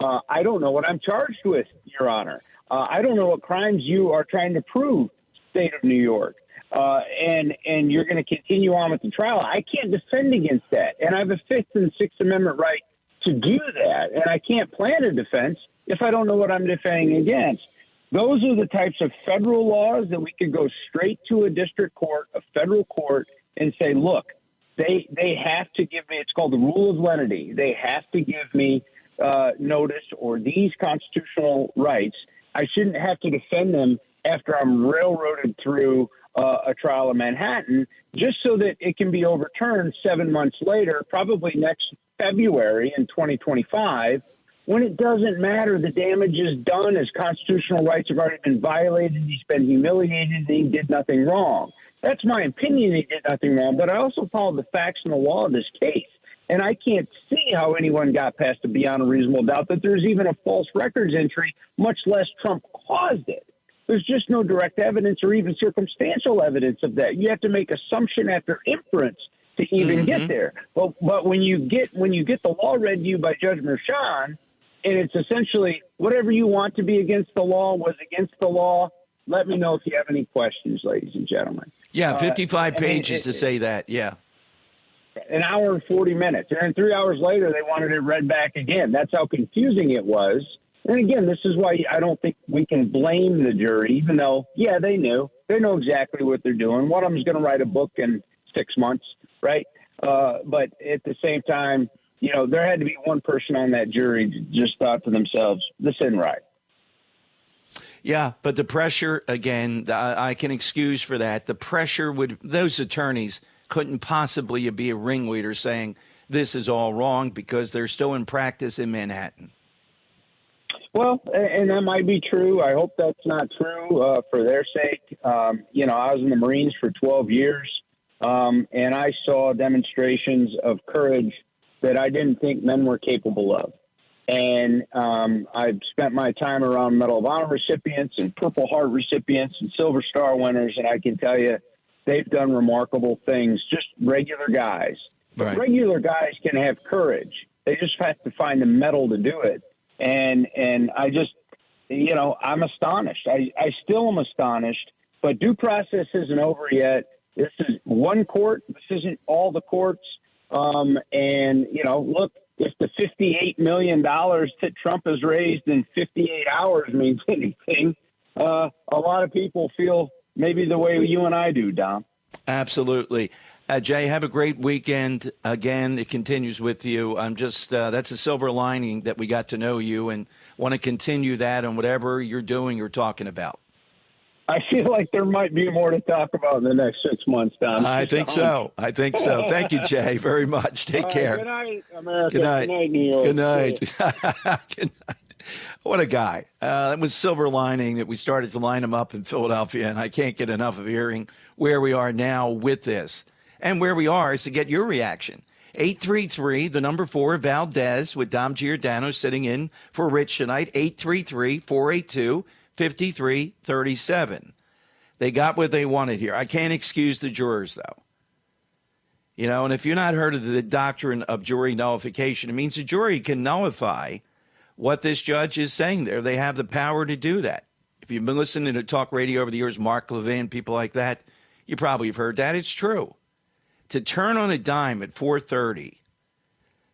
I don't know what I'm charged with, Your Honor. I don't know what crimes you are trying to prove, state of New York. And you're going to continue on with the trial. I can't defend against that. And I have a Fifth and Sixth Amendment right to do that. And I can't plan a defense if I don't know what I'm defending against. Those are the types of federal laws that we could go straight to a district court, a federal court, and say, look, they have to give me, it's called the rule of lenity. They have to give me notice or these constitutional rights. I shouldn't have to defend them after I'm railroaded through a trial in Manhattan, just so that it can be overturned 7 months later, probably next February in 2025, when it doesn't matter. The damage is done. His constitutional rights have already been violated. He's been humiliated, and he did nothing wrong. That's my opinion. He did nothing wrong, but I also follow the facts and the law of this case. And I can't see how anyone got past a beyond a reasonable doubt that there's even a false records entry, much less Trump caused it. There's just no direct evidence or even circumstantial evidence of that. You have to make assumption after inference to even get there. But when you get the law read to you by Judge Merchan, and it's essentially whatever you want to be against the law was against the law. Let me know if you have any questions, ladies and gentlemen. Yeah, 55 pages to say that, yeah. An hour and 40 minutes. And then 3 hours later, they wanted it read back again. That's how confusing it was. And again, this is why I don't think we can blame the jury, even though, yeah, they knew. They know exactly what they're doing. One of them is going to write a book in 6 months, right? But at the same time, there had to be one person on that jury that just thought to themselves, this isn't right. Yeah, but the pressure, again, I can excuse for that. The pressure those attorneys couldn't possibly be a ringleader saying this is all wrong because they're still in practice in Manhattan. Well, and that might be true. I hope that's not true for their sake. I was in the Marines for 12 years, and I saw demonstrations of courage that I didn't think men were capable of. And I've spent my time around Medal of Honor recipients and Purple Heart recipients and Silver Star winners, and I can tell you they've done remarkable things, just regular guys. Right. But regular guys can have courage. They just have to find the mettle to do it. And I just, I'm astonished. I still am astonished, but due process isn't over yet. This is one court. This isn't all the courts. Look, if the $58 million that Trump has raised in 58 hours means anything, a lot of people feel maybe the way you and I do, Dom. Absolutely. Jay, have a great weekend. Again, it continues with you. I'm just, that's a silver lining that we got to know you and want to continue that on whatever you're doing or talking about. I feel like there might be more to talk about in the next 6 months, Don. I think so. Thank you, Jay, very much. Take care. Good night, America. Good night. Good night, New York. Good night. Good night. What a guy. It was silver lining that we started to line him up in Philadelphia, and I can't get enough of hearing where we are now with this. And where we are is to get your reaction. 833, the number 4, Valdes, with Dom Giordano sitting in for Rich tonight. 833-482-5337. They got what they wanted here. I can't excuse the jurors, though. And if you're not heard of the doctrine of jury nullification, it means the jury can nullify what this judge is saying there. They have the power to do that. If you've been listening to talk radio over the years, Mark Levin, people like that, you probably have heard that. It's true. To turn on a dime at 4:30,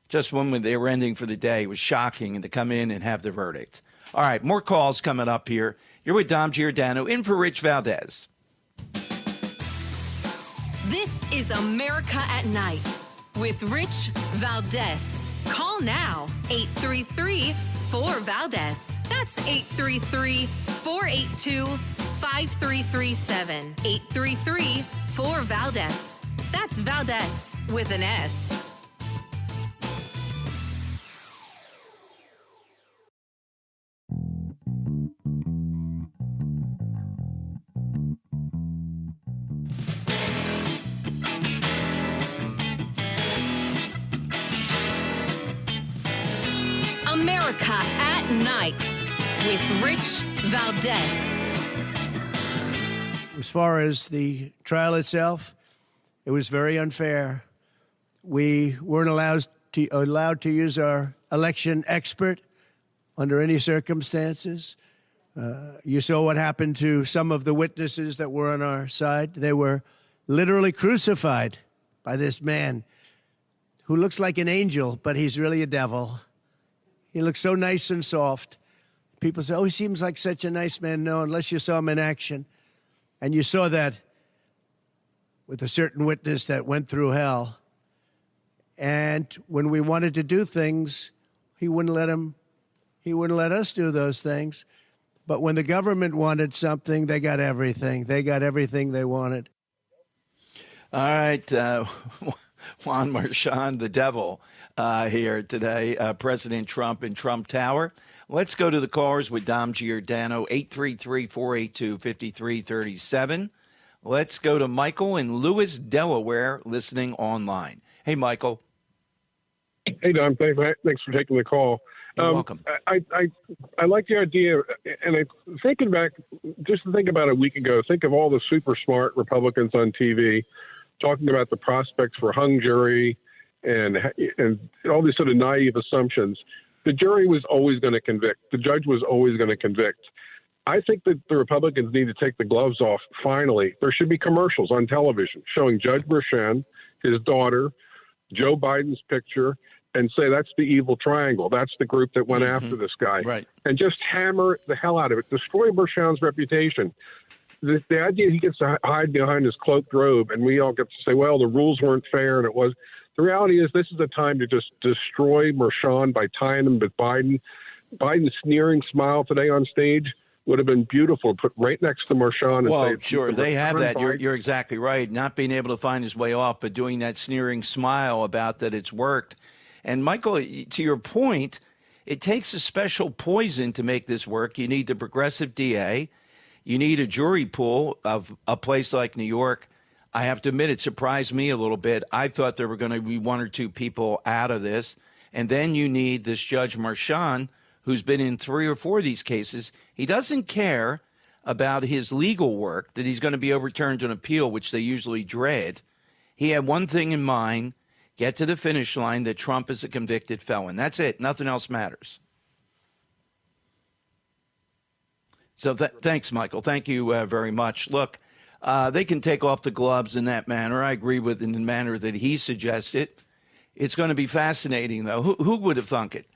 just when they were ending for the day, was shocking, and to come in and have the verdict. All right, more calls coming up here. You're with Dom Giordano, in for Rich Valdes. This is America at Night with Rich Valdes. Call now, 833-4VALDES. That's 833-482-5337. 833-4VALDES. That's Valdes with an S. America at Night with Rich Valdes. As far as the trial itself, it was very unfair. We weren't allowed to use our election expert under any circumstances. You saw what happened to some of the witnesses that were on our side. They were literally crucified by this man who looks like an angel, but he's really a devil. He looks so nice and soft. People say, oh, he seems like such a nice man. No, unless you saw him in action. And you saw that with a certain witness that went through hell. And when we wanted to do things, he wouldn't let us do those things. But when the government wanted something, they got everything. They got everything they wanted. All right. Juan Marchand, the devil, here today. President Trump in Trump Tower. Let's go to the callers with Dom Giordano, 833-482-5337. Let's go to Michael in Lewis, Delaware, listening online. Hey, Michael. Hey, Dom. Thanks for taking the call. You're welcome. I like the idea, and I'm thinking back, just to think about a week ago, think of all the super smart Republicans on TV talking about the prospects for hung jury and all these sort of naive assumptions. The jury was always going to convict. The judge was always going to convict. I think that the Republicans need to take the gloves off. Finally, there should be commercials on television showing Judge Merchan, his daughter, Joe Biden's picture, and say that's the evil triangle. That's the group that went after this guy. Right. And just hammer the hell out of it. Destroy Merchan's reputation. The idea he gets to hide behind his cloaked robe and we all get to say, well, the rules weren't fair and it was. The reality is this is the time to just destroy Merchan by tying him with Biden. Biden's sneering smile today on stage, would have been beautiful. Put right next to Marchand. And Well, say, sure, they have that. Biden. You're exactly right. Not being able to find his way off, but doing that sneering smile about that it's worked. And Michael, to your point, it takes a special poison to make this work. You need the progressive DA. You need a jury pool of a place like New York. I have to admit, it surprised me a little bit. I thought there were going to be one or two people out of this. And then you need this Judge Marchand, who's been in 3 or 4 of these cases. He doesn't care about his legal work, that he's going to be overturned on appeal, which they usually dread. He had one thing in mind: get to the finish line, that Trump is a convicted felon. That's it. Nothing else matters. So thanks, Michael. Thank you very much. Look, they can take off the gloves in that manner. I agree with in the manner that he suggested. It's going to be fascinating, though. Who would have thunk it?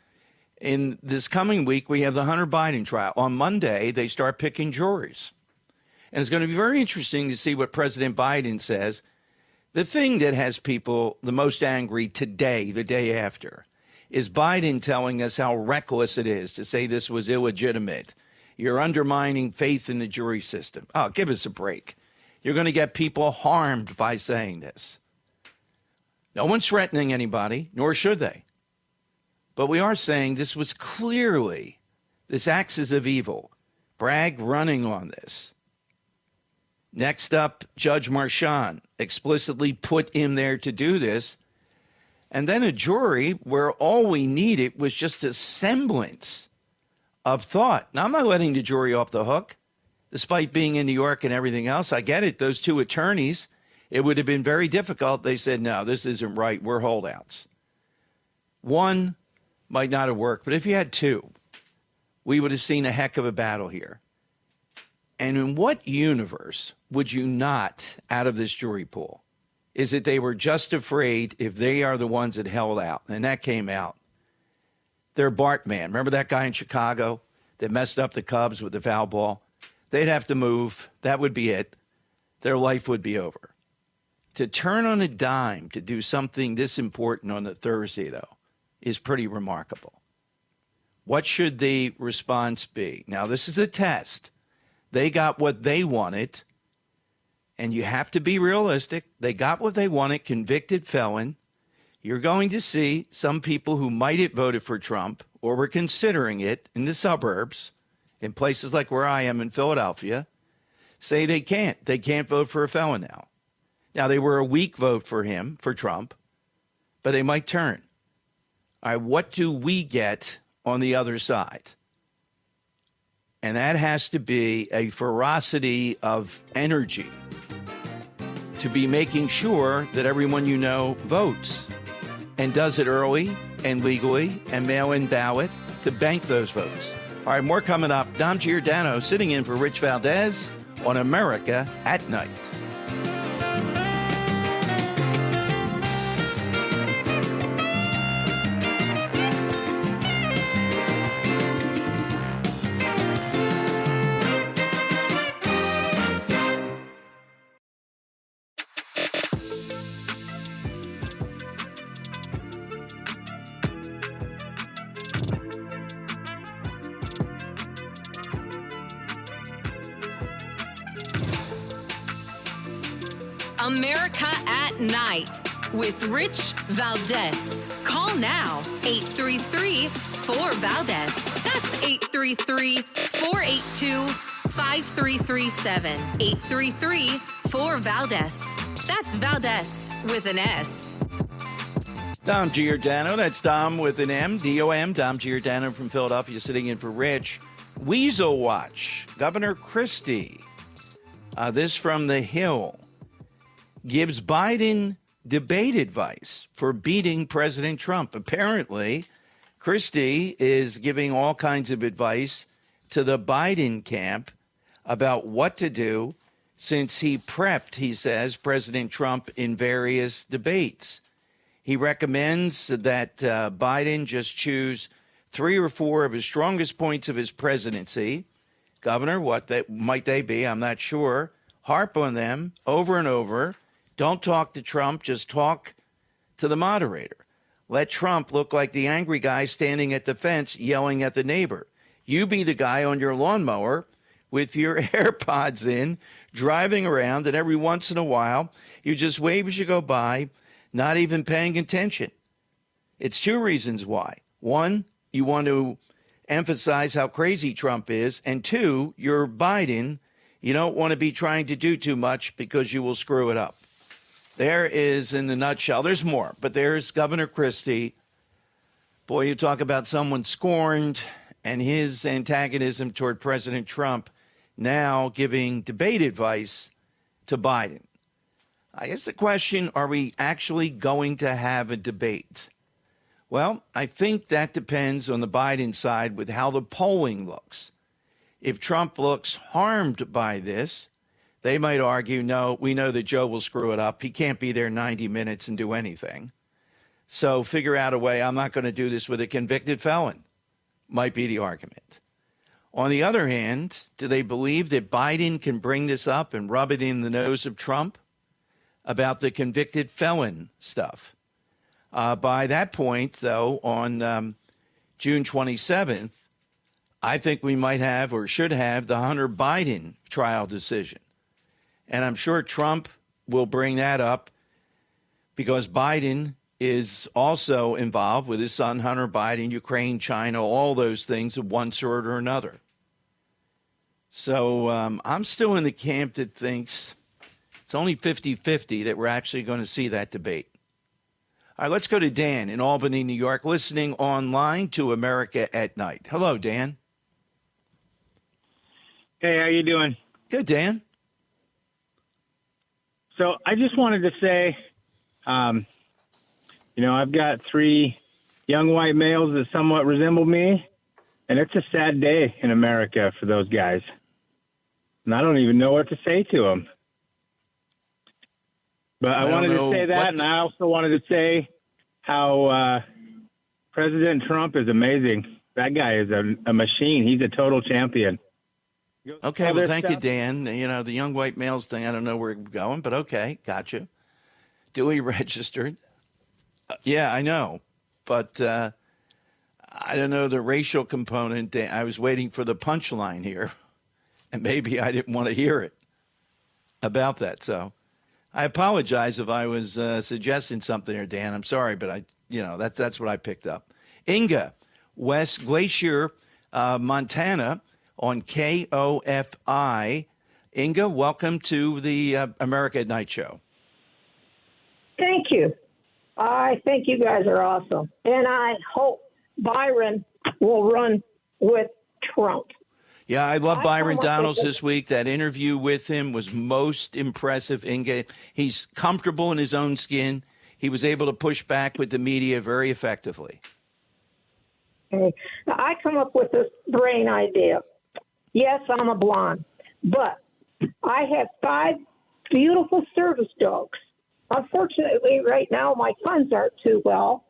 In this coming week, we have the Hunter Biden trial. On Monday, they start picking juries. And it's going to be very interesting to see what President Biden says. The thing that has people the most angry today, the day after, is Biden telling us how reckless it is to say this was illegitimate. You're undermining faith in the jury system. Oh, give us a break. You're going to get people harmed by saying this. No one's threatening anybody, nor should they. But we are saying this was clearly this axis of evil. Bragg running on this. Next up, Judge Marchand explicitly put him there to do this. And then a jury where all we needed was just a semblance of thought. Now, I'm not letting the jury off the hook, despite being in New York and everything else. I get it. Those 2 attorneys, it would have been very difficult. They said, no, this isn't right. We're holdouts. 1 might not have worked, but if you had 2, we would have seen a heck of a battle here. And in what universe would you not out of this jury pool? Is it they were just afraid if they are the ones that held out, and that came out. Their Bart man, remember that guy in Chicago that messed up the Cubs with the foul ball? They'd have to move. That would be it. Their life would be over. To turn on a dime to do something this important on the Thursday, though, is pretty remarkable. What should the response be? Now, this is a test. They got what they wanted, and you have to be realistic. They got what they wanted, convicted felon. You're going to see some people who might have voted for Trump or were considering it in the suburbs, in places like where I am in Philadelphia, say they can't. They can't vote for a felon now. Now, they were a weak vote for him, for Trump, but they might turn. All right, what do we get on the other side? And that has to be a ferocity of energy to be making sure that everyone you know votes and does it early and legally and mail-in ballot to bank those votes. All right, more coming up. Dom Giordano sitting in for Rich Valdes on America at Night. America at Night with Rich Valdes. Call now, 833-4-VALDES. That's 833-482-5337. 833-4-VALDES. That's Valdes with an S. Dom Giordano, that's Dom with an M, D-O-M, Dom Giordano from Philadelphia sitting in for Rich. Weasel Watch, Governor Christie, this from The Hill, gives Biden debate advice for beating President Trump. Apparently, Christie is giving all kinds of advice to the Biden camp about what to do since he prepped, he says, President Trump in various debates. He recommends that Biden just choose 3 or 4 of his strongest points of his presidency. Governor, might they be? I'm not sure. Harp on them over and over. Don't talk to Trump, just talk to the moderator. Let Trump look like the angry guy standing at the fence yelling at the neighbor. You be the guy on your lawnmower with your AirPods in, driving around, and every once in a while, you just wave as you go by, not even paying attention. It's two reasons why. One, you want to emphasize how crazy Trump is, and two, you're Biden. You don't want to be trying to do too much because you will screw it up. There is, in the nutshell, there's more, but there's Governor Christie. Boy, you talk about someone scorned and his antagonism toward President Trump now giving debate advice to Biden. I guess the question, are we actually going to have a debate? Well, I think that depends on the Biden side with how the polling looks. If Trump looks harmed by this, they might argue, no, we know that Joe will screw it up. He can't be there 90 minutes and do anything. So figure out a way. I'm not going to do this with a convicted felon, might be the argument. On the other hand, do they believe that Biden can bring this up and rub it in the nose of Trump about the convicted felon stuff? By that point, though, on June 27th, I think we might have or should have the Hunter Biden trial decision. And I'm sure Trump will bring that up because Biden is also involved with his son, Hunter Biden, Ukraine, China, all those things of one sort or another. So I'm still in the camp that thinks it's only 50-50 that we're actually going to see that debate. All right, let's go to Dan in Albany, New York, listening online to America at Night. Hello, Dan. Hey, how you doing? Good, Dan. So I just wanted to say, I've got 3 young white males that somewhat resemble me, and it's a sad day in America for those guys. And I don't even know what to say to them. But I wanted to say that, and I also wanted to say how President Trump is amazing. That guy is a machine. He's a total champion. Okay, well, thank you, Dan. You know, the young white males thing, I don't know where we're going, but okay, gotcha. Duly registered. Yeah, I know, but I don't know the racial component. I was waiting for the punchline here, and maybe I didn't want to hear it about that. So I apologize if I was suggesting something there, Dan. I'm sorry, but that's what I picked up. Inga, West Glacier, Montana, on KOFI. Inga, welcome to the America at Night show. Thank you. I think you guys are awesome. And I hope Byron will run with Trump. Yeah, I love Byron Donalds this week. That interview with him was most impressive, Inga. He's comfortable in his own skin. He was able to push back with the media very effectively. Okay. I come up with this brain idea. Yes, I'm a blonde, but I have 5 beautiful service dogs. Unfortunately, right now, my funds aren't too well.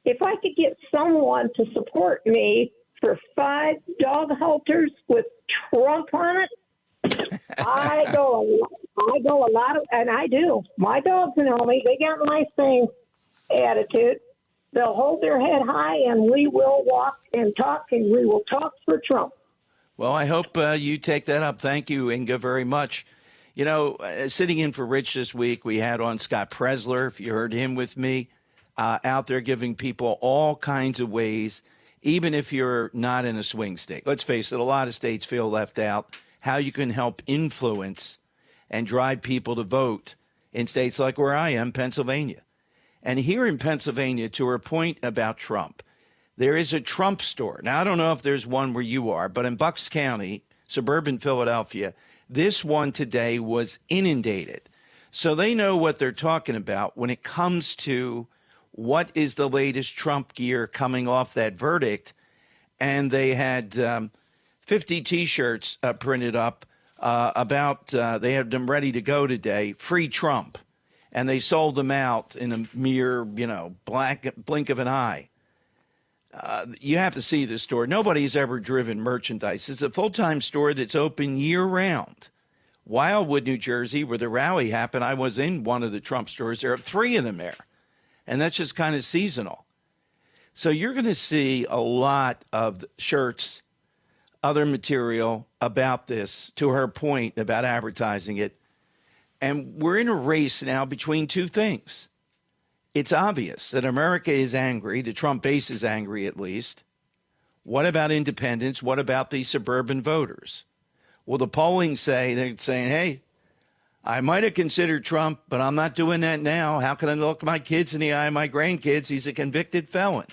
If I could get someone to support me for 5 dog halters with Trump on it, I go a lot of, and I do. My dogs know me. They got my same attitude. They'll hold their head high, and we will walk and talk, and we will talk for Trump. Well, I hope you take that up. Thank you, Inga, very much. You know, sitting in for Rich this week, we had on Scott Presler, if you heard him with me, out there giving people all kinds of ways, even if you're not in a swing state. Let's face it, a lot of states feel left out, how you can help influence and drive people to vote in states like where I am, Pennsylvania. And here in Pennsylvania, to her point about Trump, there is a Trump store. Now, I don't know if there's one where you are, but in Bucks County, suburban Philadelphia, this one today was inundated. So they know what they're talking about when it comes to what is the latest Trump gear coming off that verdict. And they had 50 T-shirts printed up they had them ready to go today, free Trump. And they sold them out in a mere, blink of an eye. You have to see this store. Nobody's ever driven merchandise. It's a full-time store that's open year-round. Wildwood, New Jersey, where the rally happened, I was in one of the Trump stores. There are 3 of them there, and that's just kind of seasonal. So you're going to see a lot of shirts other material about this, to her point about advertising it. And we're in a race now between two things. It's obvious that America is angry. The Trump base is angry, at least. What about independents? What about the suburban voters? Well, the polling they're saying, hey, I might have considered Trump, but I'm not doing that now. How can I look my kids in the eye, my grandkids? He's a convicted felon.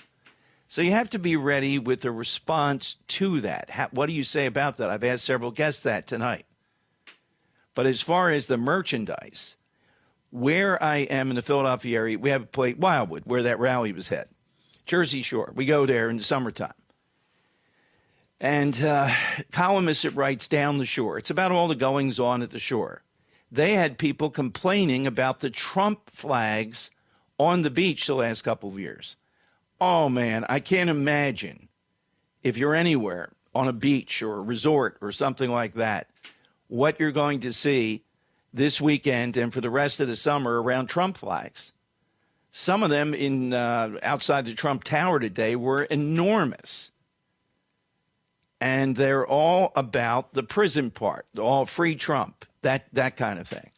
So you have to be ready with a response to that. What do you say about that? I've asked several guests that tonight. But as far as the merchandise, where I am in the Philadelphia area, we have a place, Wildwood, where that rally was held. Jersey Shore. We go there in the summertime. And columnist that writes Down the Shore. It's about all the goings on at the shore. They had people complaining about the Trump flags on the beach the last couple of years. Oh, man, I can't imagine if you're anywhere on a beach or a resort or something like that, what you're going to see this weekend and for the rest of the summer around Trump flags. Some of them in outside the Trump Tower today were enormous. And they're all about the prison part, all free Trump, that kind of thing.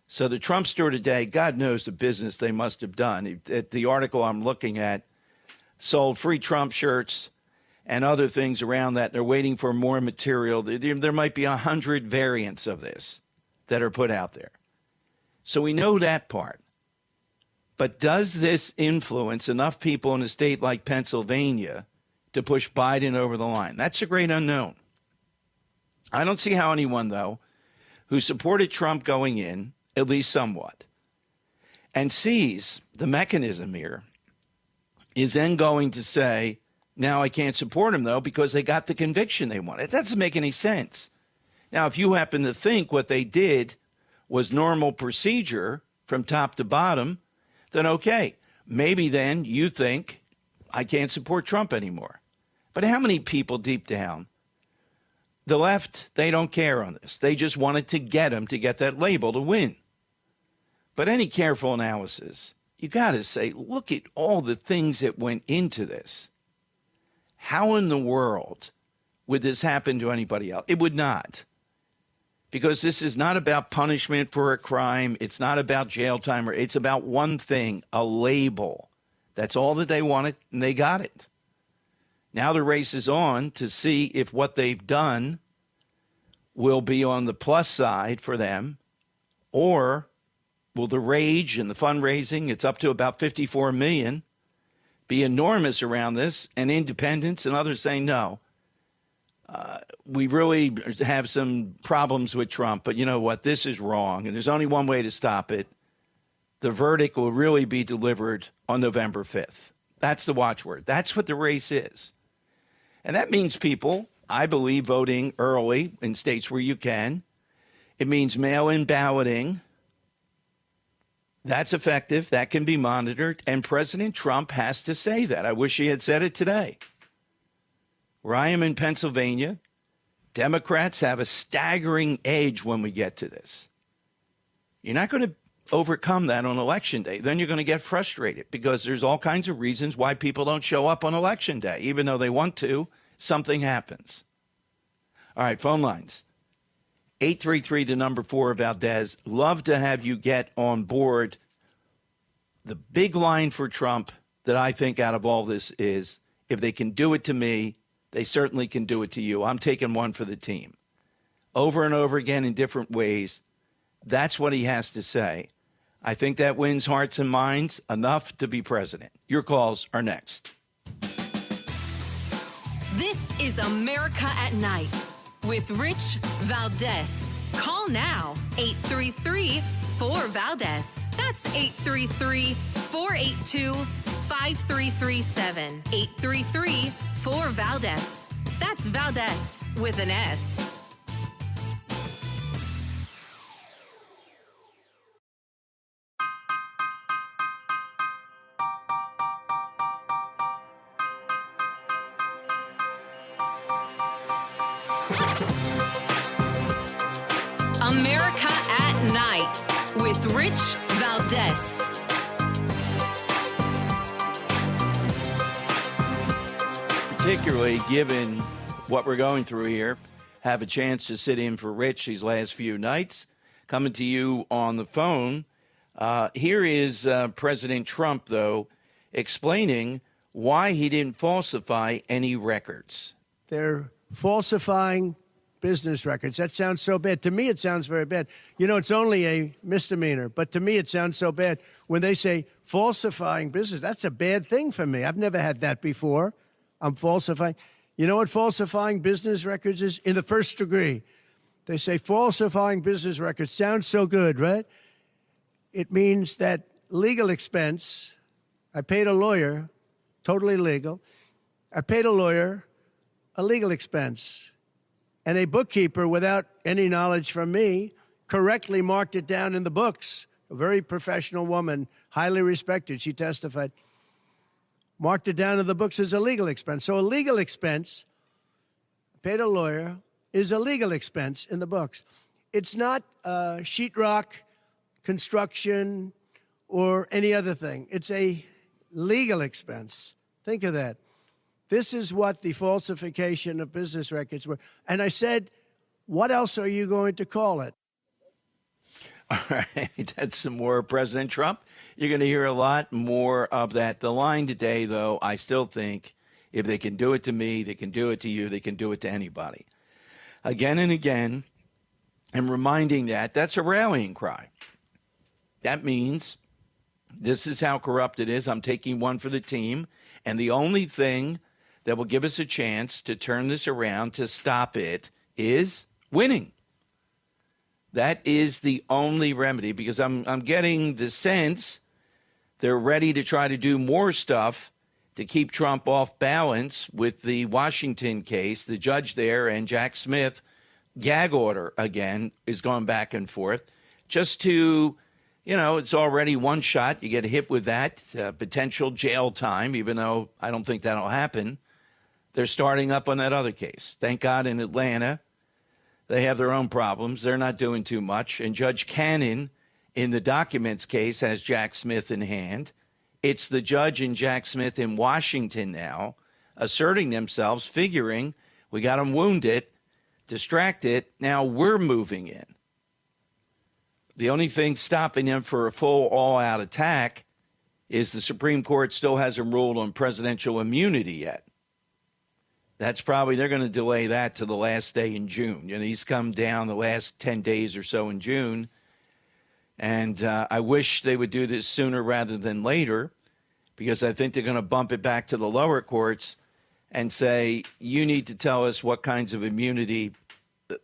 So the Trump store today, God knows the business they must have done. The article I'm looking at sold free Trump shirts and other things around that. They're waiting for more material. There might be 100 variants of this that are put out there. So we know that part. But does this influence enough people in a state like Pennsylvania to push Biden over the line? That's a great unknown. I don't see how anyone, though, who supported Trump going in, at least somewhat, and sees the mechanism here, is then going to say, now I can't support him, though, because they got the conviction they wanted. It doesn't make any sense. Now, if you happen to think what they did was normal procedure from top to bottom, then okay, maybe then you think I can't support Trump anymore. But how many people deep down, the left, they don't care on this. They just wanted to get him to get that label to win. But any careful analysis, you got to say, look at all the things that went into this. How in the world would this happen to anybody else? It would not. Because this is not about punishment for a crime. It's not about jail time. It's about one thing, a label. That's all that they wanted, and they got it. Now the race is on to see if what they've done will be on the plus side for them, or will the rage and the fundraising, it's up to about 54 million, be enormous around this, and independents and others saying, no, we really have some problems with Trump, but you know what, this is wrong, and there's only one way to stop it. The verdict will really be delivered on November 5th. That's the watchword. That's what the race is. And that means people, I believe, voting early in states where you can. It means mail-in balloting. That's effective. That can be monitored. And President Trump has to say that. I wish he had said it today. Where I am in Pennsylvania, Democrats have a staggering edge when we get to this. You're not going to overcome that on Election Day. Then you're going to get frustrated because there's all kinds of reasons why people don't show up on Election Day. Even though they want to, something happens. All right, phone lines. 833, the number 4, Valdes. Love to have you get on board. The big line for Trump that I think out of all this is, if they can do it to me, they certainly can do it to you. I'm taking one for the team. Over and over again in different ways. That's what he has to say. I think that wins hearts and minds enough to be president. Your calls are next. This is America at Night with Rich Valdes. Call now, 833-4-VALDES. That's 833-482-5337. 833-4-VALDES. That's Valdes with an S. America at Night with Rich Valdes. Particularly given what we're going through here, have a chance to sit in for Rich these last few nights. Coming to you on the phone, here is President Trump, though, explaining why he didn't falsify any records. They're falsifying business records. That sounds so bad. To me, it sounds very bad. You know, it's only a misdemeanor, but to me, it sounds so bad. When they say falsifying business, that's a bad thing for me. I've never had that before. I'm falsifying. You know what falsifying business records is? In the first degree. They say falsifying business records. Sounds so good, right? It means that legal expense, I paid a lawyer, totally legal. I paid a lawyer a legal expense. And a bookkeeper, without any knowledge from me, correctly marked it down in the books. A very professional woman, highly respected, she testified, marked it down in the books as a legal expense. So a legal expense, paid a lawyer, is a legal expense in the books. It's not sheetrock, construction, or any other thing. It's a legal expense. Think of that. This is what the falsification of business records were. And I said, what else are you going to call it? All right, that's some more President Trump. You're going to hear a lot more of that. The line today, though, I still think if they can do it to me, they can do it to you, they can do it to anybody. Again and again, and reminding that's a rallying cry. That means this is how corrupt it is. I'm taking one for the team. And the only thing that will give us a chance to turn this around, to stop it, is winning. That is the only remedy, because I'm getting the sense they're ready to try to do more stuff to keep Trump off balance with the Washington case. The judge there and Jack Smith gag order again is going back and forth just to, it's already one shot. You get hit with that potential jail time, even though I don't think that'll happen. They're starting up on that other case. Thank God in Atlanta, they have their own problems. They're not doing too much. And Judge Cannon in the documents case has Jack Smith in hand. It's the judge and Jack Smith in Washington now asserting themselves, figuring we got them wounded, distracted. Now we're moving in. The only thing stopping them for a full all-out attack is the Supreme Court still hasn't ruled on presidential immunity yet. That's probably, they're going to delay that to the last day in June. He's come down the last 10 days or so in June. And I wish they would do this sooner rather than later, because I think they're going to bump it back to the lower courts and say, you need to tell us what kinds of immunity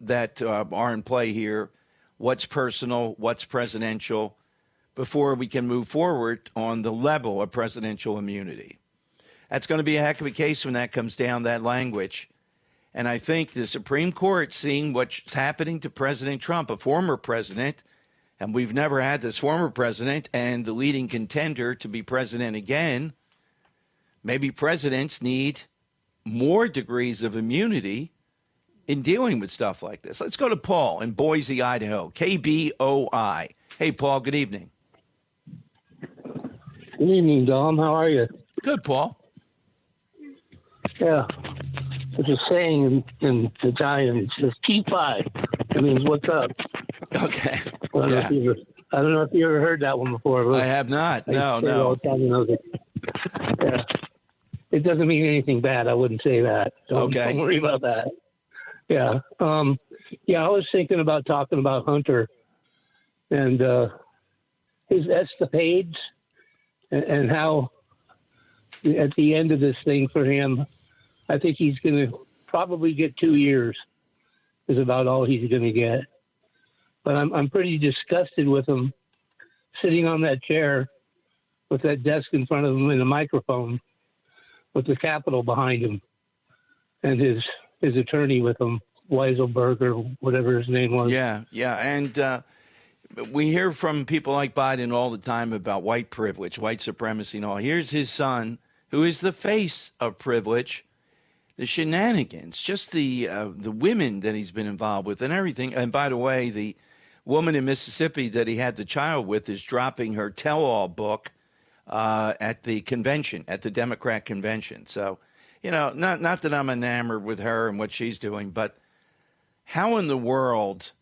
that are in play here, what's personal, what's presidential, before we can move forward on the level of presidential immunity. That's going to be a heck of a case when that comes down, that language. And I think the Supreme Court, seeing what's happening to President Trump, a former president, and we've never had this former president and the leading contender to be president again, maybe presidents need more degrees of immunity in dealing with stuff like this. Let's go to Paul in Boise, Idaho, KBOI. Hey, Paul, good evening. Good evening, Dom. How are you? Good, Paul. Yeah. There's a saying in Italian, it says T5. It means what's up. Okay. I don't know if you ever heard that one before. I have not. No. Yeah. It doesn't mean anything bad. I wouldn't say that. Don't worry about that. Yeah. I was thinking about talking about Hunter and his escapades and how at the end of this thing for him, I think he's going to probably get 2 years is about all he's going to get. But I'm pretty disgusted with him sitting on that chair with that desk in front of him and a microphone with the Capitol behind him and his attorney with him, Weiselberg or whatever his name was. Yeah. And we hear from people like Biden all the time about white privilege, white supremacy and all. Here's his son, who is the face of privilege, the shenanigans, just the women that he's been involved with and everything. And by the way, the woman in Mississippi that he had the child with is dropping her tell-all book at the convention, at the Democrat convention. So not that I'm enamored with her and what she's doing, but how in the world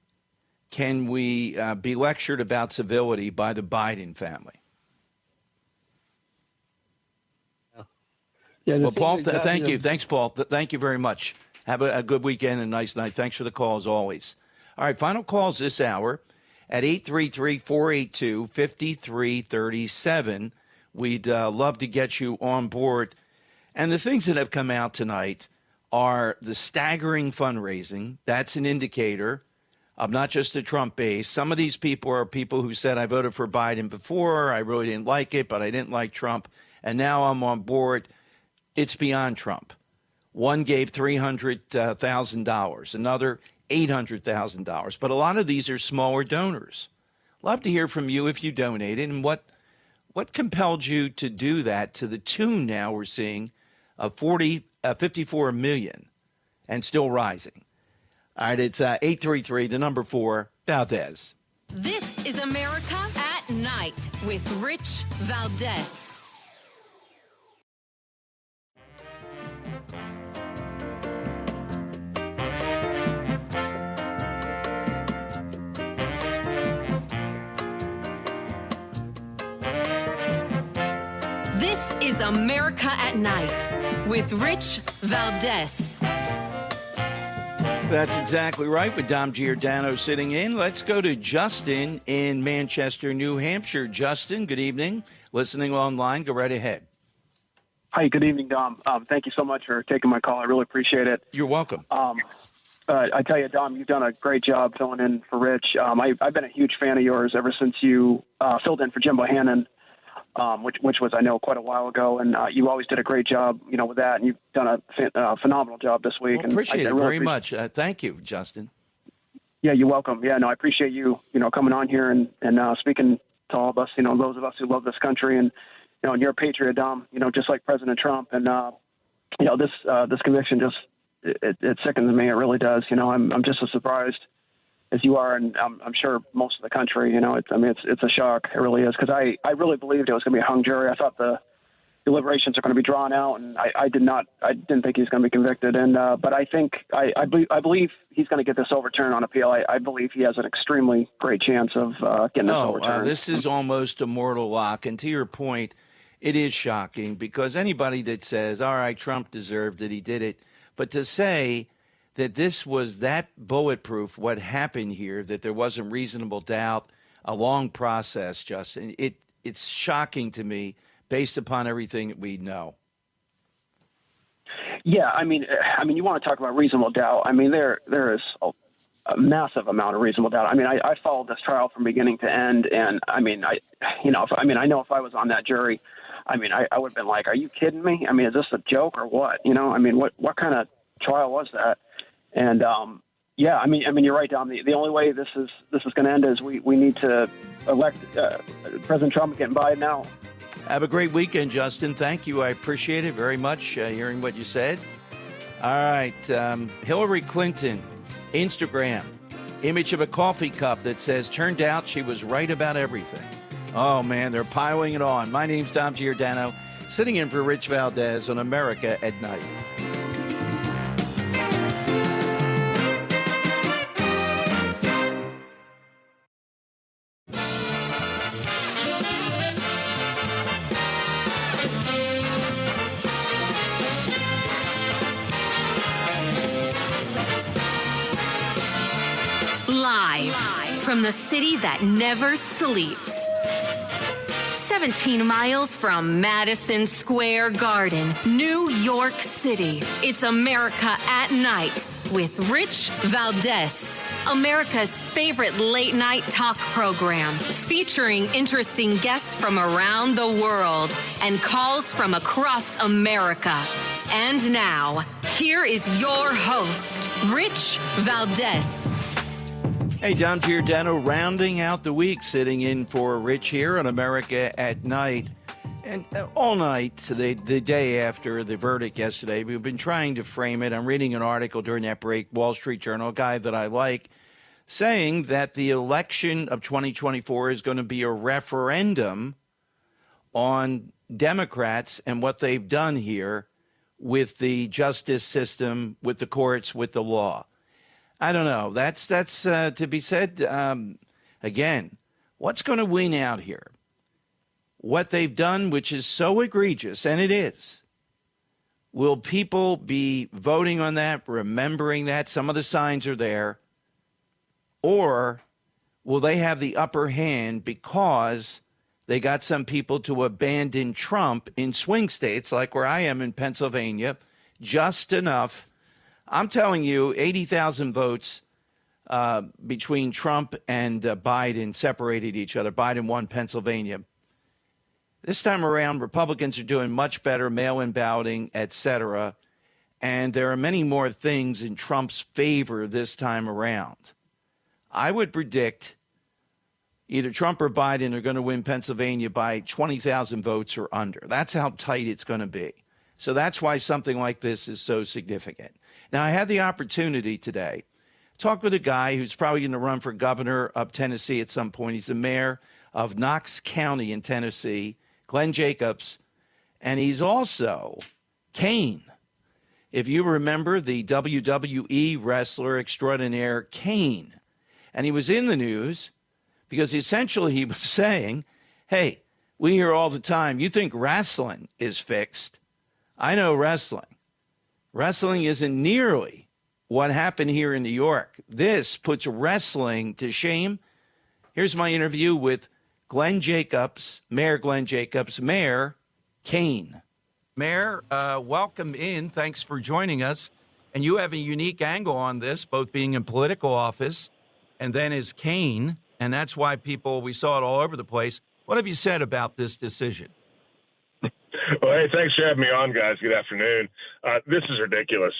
can we be lectured about civility by the Biden family? Yeah, well, Paul, thank you. Thanks, Paul. Thank you very much. Have a good weekend and nice night. Thanks for the call, as always. All right, final calls this hour at 833-482-5337. We'd love to get you on board. And the things that have come out tonight are the staggering fundraising. That's an indicator of not just the Trump base. Some of these people are people who said, I voted for Biden before. I really didn't like it, but I didn't like Trump. And now I'm on board. It's beyond Trump. One gave $300,000, another $800,000. But a lot of these are smaller donors. Love to hear from you if you donated and what compelled you to do that to the tune now we're seeing of 54 million and still rising. All right, it's 833, the number 4, Valdes. This is America at Night with Rich Valdes. This is America at Night with Rich Valdes. That's exactly right, with Dom Giordano sitting in. Let's go to Justin in Manchester, New Hampshire. Justin, good evening. Listening online, go right ahead. Hi, good evening, Dom. Thank you so much for taking my call. I really appreciate it. You're welcome. I tell you, Dom, you've done a great job filling in for Rich. I've been a huge fan of yours ever since you filled in for Jim Bohannon. Which was, I know, quite a while ago, and you always did a great job, with that, and you've done a phenomenal job this week. Well, appreciate it very much. Thank you, Justin. Yeah, you're welcome. Yeah, no, I appreciate you, coming on here and speaking to all of us, those of us who love this country, and and you're a patriot, Dom, just like President Trump, and this conviction just it sickens me. It really does. I'm just as surprised as you are, and I'm sure most of the country, it's a shock. It really is, because I really believed it was going to be a hung jury. I thought the deliberations are going to be drawn out, and I didn't think he was going to be convicted. And but I believe he's going to get this overturned on appeal. I believe he has an extremely great chance of getting this overturned. This is almost a mortal lock. And to your point, it is shocking, because anybody that says, all right, Trump deserved it, he did it, but to say that this was that bulletproof, what happened here, that there wasn't reasonable doubt, a long process, Justin. It's shocking to me based upon everything that we know. Yeah, I mean, you want to talk about reasonable doubt. I mean, there is a massive amount of reasonable doubt. I mean, I followed this trial from beginning to end, and I know if I was on that jury, I would have been like, are you kidding me? I mean, is this a joke or what? What kind of trial was that? And yeah, I mean, you're right, Dom. The only way this is going to end is we need to elect President Trump and get Biden out. Have a great weekend, Justin. Thank you. I appreciate it very much, hearing what you said. All right, Hillary Clinton, Instagram, image of a coffee cup that says, turned out she was right about everything. Oh, man, they're piling it on. My name's Dom Giordano, sitting in for Rich Valdes on America at Night. Live from the city that never sleeps. 17 miles from Madison Square Garden, New York City. It's America at Night with Rich Valdes, America's favorite late-night talk program, featuring interesting guests from around the world and calls from across America. And now, here is your host, Rich Valdes. Hey, Dom Giordano, rounding out the week, sitting in for Rich here on America at Night. And all night, the day after the verdict yesterday, we've been trying to frame it. I'm reading an article during that break, Wall Street Journal, a guy that I like, saying that the election of 2024 is going to be a referendum on Democrats and what they've done here with the justice system, with the courts, with the law. I don't know. That's to be said. Again, what's going to win out here? What they've done, which is so egregious, and it is. Will people be voting on that, remembering that? Some of the signs are there. Or will they have the upper hand because they got some people to abandon Trump in swing states like where I am in Pennsylvania, just enough. I'm telling you, 80,000 votes between Trump and Biden separated each other. Biden won Pennsylvania. This time around, Republicans are doing much better, mail-in balloting, et cetera. And there are many more things in Trump's favor this time around. I would predict either Trump or Biden are going to win Pennsylvania by 20,000 votes or under. That's how tight it's going to be. So that's why something like this is so significant. Now, I had the opportunity today to talk with a guy who's probably going to run for governor of Tennessee at some point. He's the mayor of Knox County in Tennessee, Glenn Jacobs, and he's also Kane. If you remember the WWE wrestler extraordinaire Kane, and he was in the news because essentially he was saying, hey, we hear all the time, you think wrestling is fixed. I know wrestling. Wrestling isn't nearly what happened here in New York. This puts wrestling to shame. Here's my interview with Glenn Jacobs, Mayor Glenn Jacobs, Mayor Kane. Mayor, welcome in. Thanks for joining us. And you have a unique angle on this, both being in political office and then as Kane. And that's why we saw it all over the place. What have you said about this decision? Well, hey, thanks for having me on, guys. Good afternoon. This is ridiculous.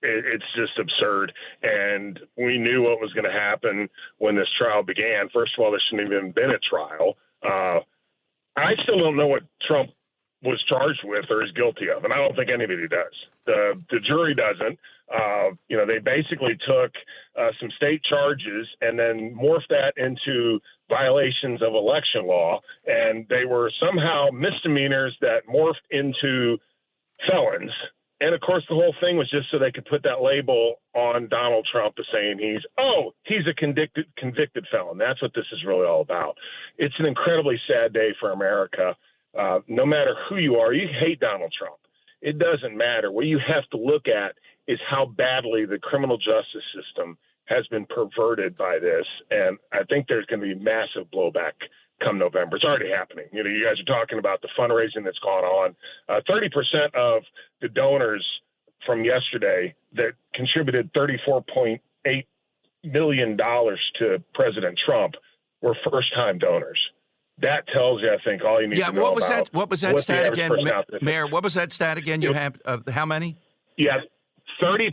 It's just absurd. And we knew what was going to happen when this trial began. First of all, there shouldn't have even been a trial. I still don't know what Trump was charged with or is guilty of, and I don't think anybody does. The jury doesn't. They basically took some state charges and then morphed that into violations of election law, and they were somehow misdemeanors that morphed into felons. And, of course, the whole thing was just so they could put that label on Donald Trump as saying he's a convicted felon. That's what this is really all about. It's an incredibly sad day for America. No matter who you are, you hate Donald Trump. It doesn't matter. What you have to look at is how badly the criminal justice system has been perverted by this. And I think there's going to be massive blowback come November. It's already happening. You guys are talking about the fundraising that's gone on. 30% of the donors from yesterday that contributed $34.8 million to President Trump were first-time donors. That tells you, I think, all you need to know about. What was that stat again, Mayor? What was that stat again? You have how many? Yeah, 30%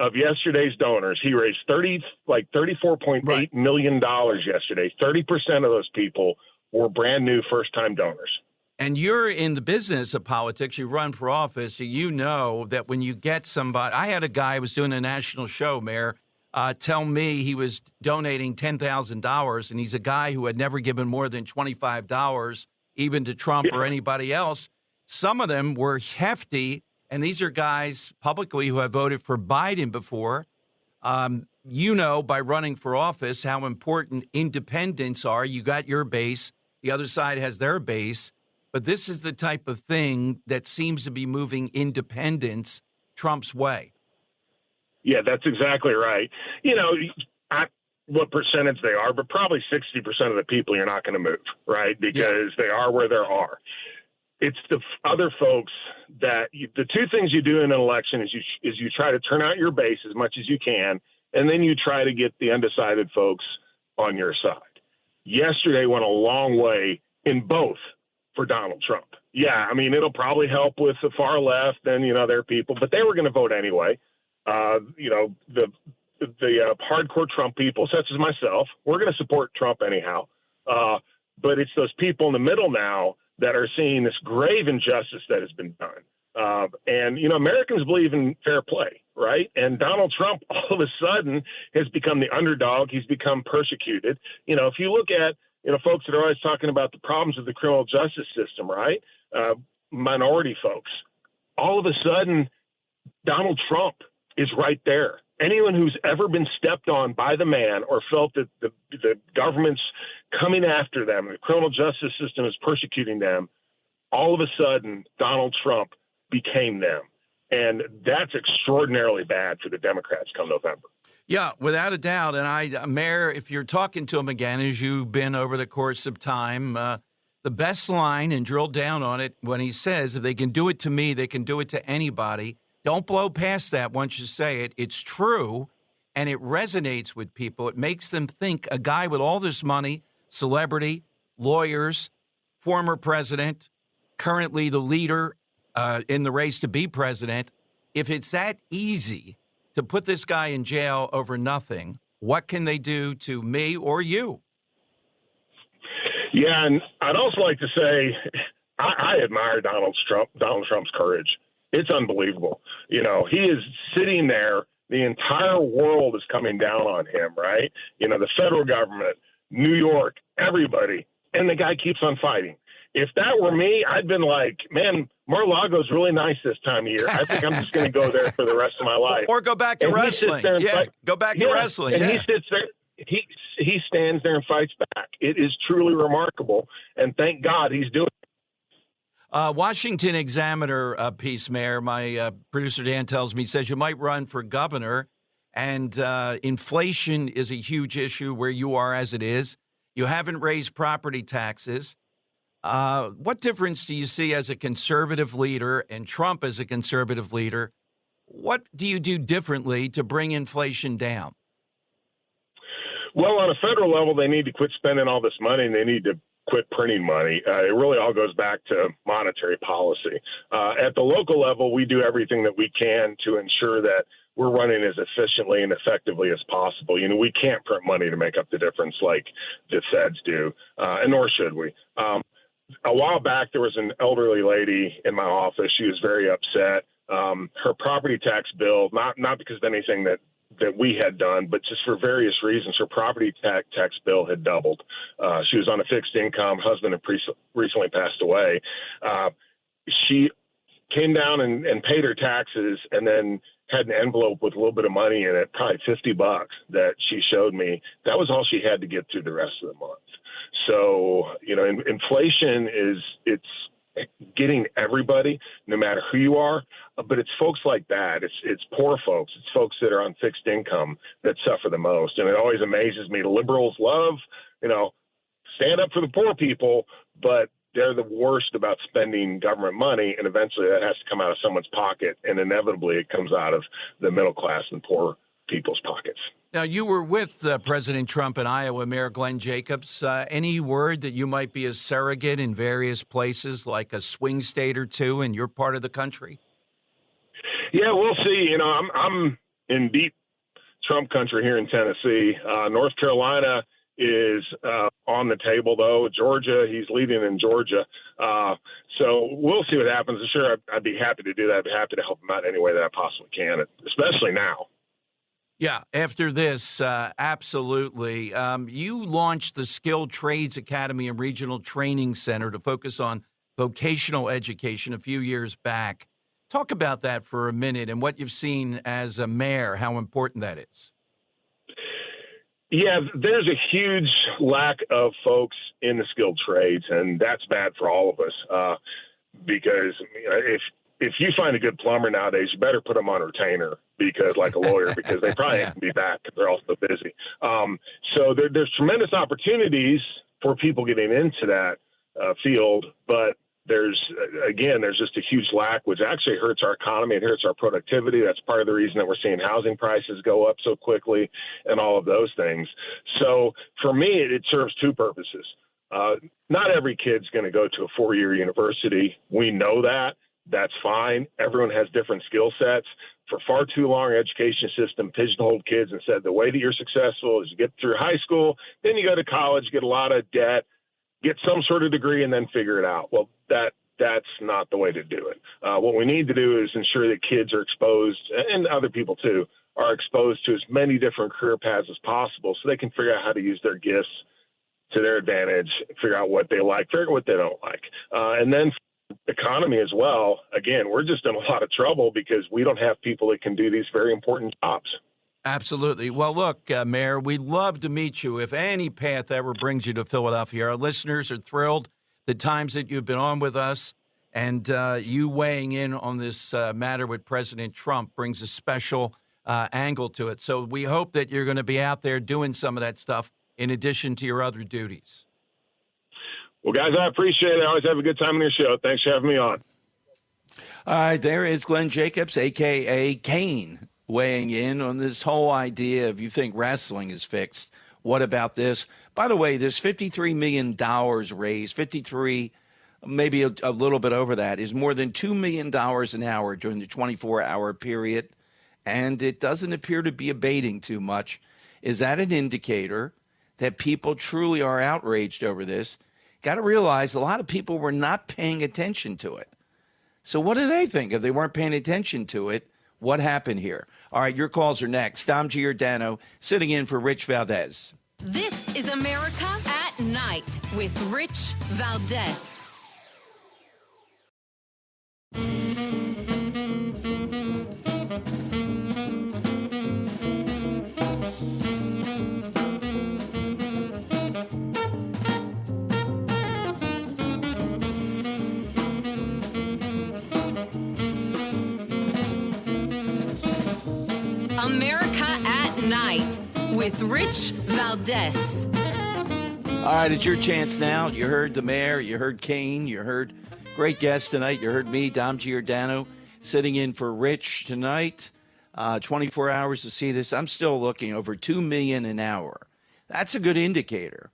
of yesterday's donors. He raised $34.8 million yesterday. 30% of those people were brand new first-time donors. And you're in the business of politics. You run for office. You know that when you get somebody. I had a guy who was doing a national show, Mayor, tell me he was donating $10,000, and he's a guy who had never given more than $25, even to Trump or anybody else. Some of them were hefty, and these are guys publicly who have voted for Biden before. By running for office, how important independents are. You got your base. The other side has their base. But this is the type of thing that seems to be moving independents Trump's way. Yeah, that's exactly right. What percentage they are, but probably 60% of the people you're not going to move, right? Because they are where they are. It's the other folks that the two things you do in an election is you try to turn out your base as much as you can, and then you try to get the undecided folks on your side. Yesterday went a long way in both for Donald Trump. Yeah, I mean, it'll probably help with the far left and, their people, but they were going to vote anyway. The hardcore Trump people, such as myself, we're going to support Trump anyhow. But it's those people in the middle now that are seeing this grave injustice that has been done. Americans believe in fair play, right? And Donald Trump all of a sudden has become the underdog. He's become persecuted. If you look at, folks that are always talking about the problems of the criminal justice system, right? Minority folks, all of a sudden, Donald Trump is right there. Anyone who's ever been stepped on by the man or felt that the government's coming after them, the criminal justice system is persecuting them, all of a sudden, Donald Trump became them. And that's extraordinarily bad for the Democrats come November. Yeah, without a doubt. And Mayor, if you're talking to him again, as you've been over the course of time, the best line, and drill down on it, when he says, if they can do it to me, they can do it to anybody. Don't blow past that once you say it. It's true, and it resonates with people. It makes them think a guy with all this money, celebrity, lawyers, former president, currently the leader in the race to be president, if it's that easy to put this guy in jail over nothing, what can they do to me or you? Yeah, and I'd also like to say I admire Donald Trump's courage. It's unbelievable. You know, he is sitting there. The entire world is coming down on him, right? You know, the federal government, New York, everybody, and the guy keeps on fighting. If that were me, I'd been like, man, Mar-a-Lago's really nice this time of year. I think I'm just going to go there for the rest of my life. Or go back to wrestling. Go back to wrestling. And he sits there. He stands there and fights back. It is truly remarkable, and thank God he's doing it. Washington Examiner piece, Mayor, my producer Dan tells me, says you might run for governor, and inflation is a huge issue where you are as it is. You haven't raised property taxes. What difference do you see as a conservative leader and Trump as a conservative leader? What do you do differently to bring inflation down? Well, on a federal level, they need to quit spending all this money, and they need to quit printing money. It really all goes back to monetary policy. At the local level, we do everything that we can to ensure that we're running as efficiently and effectively as possible. You know, we can't print money to make up the difference like the feds do, and nor should we. A while back, there was an elderly lady in my office. She was very upset. Her property tax bill, not because of anything that we had done, but just for various reasons, her property tax bill had doubled. She was on a fixed income. Husband had recently passed away. She came down and paid her taxes, and then had an envelope with a little bit of money in it, probably $50 that she showed me. That was all she had to get through the rest of the month. So, you know, inflation it's getting everybody, no matter who you are, but it's folks like that. It's poor folks. It's folks that are on fixed income that suffer the most. And it always amazes me. The liberals love, you know, stand up for the poor people, but they're the worst about spending government money, and eventually that has to come out of someone's pocket, and inevitably it comes out of the middle class and poor people's pockets. Now, you were with President Trump in Iowa, Mayor Glenn Jacobs. Any word that you might be a surrogate in various places, like a swing state or two in your part of the country? Yeah, we'll see. You know, I'm in deep Trump country here in Tennessee. North Carolina is on the table, though. Georgia, he's leading in Georgia. So we'll see what happens. I'm sure I'd be happy to do that. I'd be happy to help him out any way that I possibly can, especially now. Yeah, after this, absolutely. You launched the Skilled Trades Academy and Regional Training Center to focus on vocational education a few years back. Talk about that for a minute and what you've seen as a mayor, how important that is. Yeah, there's a huge lack of folks in the skilled trades, and that's bad for all of us because if you find a good plumber nowadays, you better put them on retainer because, like a lawyer, because they probably have to be back because they're all so busy. So there's tremendous opportunities for people getting into that field, but there's just a huge lack, which actually hurts our economy and hurts our productivity. That's part of the reason that we're seeing housing prices go up so quickly and all of those things. So for me, it serves two purposes. Not every kid's going to go to a 4-year university. We know that. That's fine. Everyone has different skill sets. For far too long, our education system pigeonholed kids and said the way that you're successful is you get through high school, then you go to college, get a lot of debt, get some sort of degree, and then figure it out. Well, that's not the way to do it. What we need to do is ensure that kids are exposed, and other people too, are exposed to as many different career paths as possible so they can figure out how to use their gifts to their advantage, figure out what they like, figure out what they don't like. And then economy as well. Again, we're just in a lot of trouble because we don't have people that can do these very important jobs. Absolutely. Well, look, Mayor, we'd love to meet you if any path ever brings you to Philadelphia. Our listeners are thrilled the times that you've been on with us, and you weighing in on this matter with President Trump brings a special angle to it. So we hope that you're going to be out there doing some of that stuff in addition to your other duties. Well, guys, I appreciate it. I always have a good time on your show. Thanks for having me on. All right, there is Glenn Jacobs, a.k.a. Kane, weighing in on this whole idea of you think wrestling is fixed. What about this? By the way, there's $53 million raised, 53, maybe a little bit over that, is more than $2 million an hour during the 24-hour period, and it doesn't appear to be abating too much. Is that an indicator that people truly are outraged over this? Got to realize a lot of people were not paying attention to it. So what do they think if they weren't paying attention to it? What happened here? All right, your calls are next. Dom Giordano sitting in for Rich Valdes. This is America at Night with Rich Valdes. America at Night with Rich Valdes. All right, it's your chance now. You heard the mayor, you heard Kane, you heard great guest tonight. You heard me, Dom Giordano, sitting in for Rich tonight. 24 hours to see this. I'm still looking over $2 million an hour. That's a good indicator.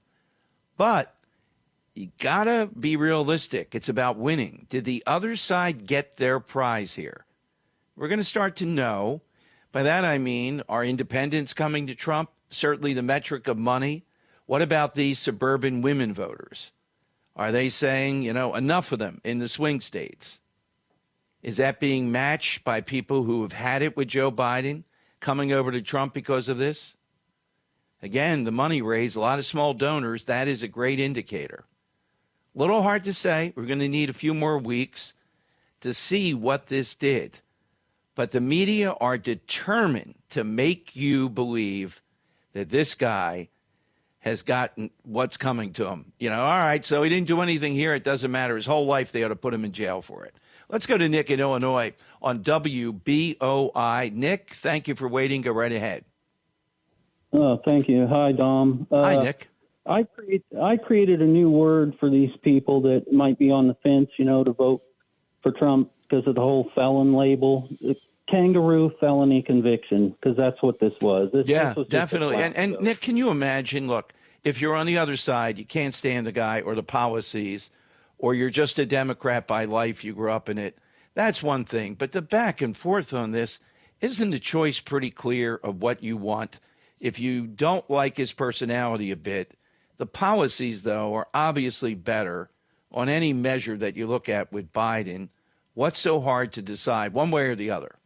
But you got to be realistic. It's about winning. Did the other side get their prize here? We're going to start to know. By that I mean, are independents coming to Trump? Certainly the metric of money. What about these suburban women voters? Are they saying, enough of them in the swing states? Is that being matched by people who have had it with Joe Biden coming over to Trump because of this? Again, the money raised, a lot of small donors. That is a great indicator. A little hard to say. We're going to need a few more weeks to see what this did. But the media are determined to make you believe that this guy has gotten what's coming to him. All right, so he didn't do anything here. It doesn't matter. His whole life, they ought to put him in jail for it. Let's go to Nick in Illinois on WBOI. Nick, thank you for waiting. Go right ahead. Oh, thank you. Hi, Dom. Hi, Nick. I created a new word for these people that might be on the fence, to vote for Trump because of the whole felon label. Kangaroo felony conviction, because that's what this was. This was definitely. And Nick, can you imagine, look, if you're on the other side, you can't stand the guy or the policies, or you're just a Democrat by life, you grew up in it, that's one thing. But the back and forth on this, isn't the choice pretty clear of what you want? If you don't like his personality a bit, the policies, though, are obviously better on any measure that you look at with Biden. What's so hard to decide one way or the other?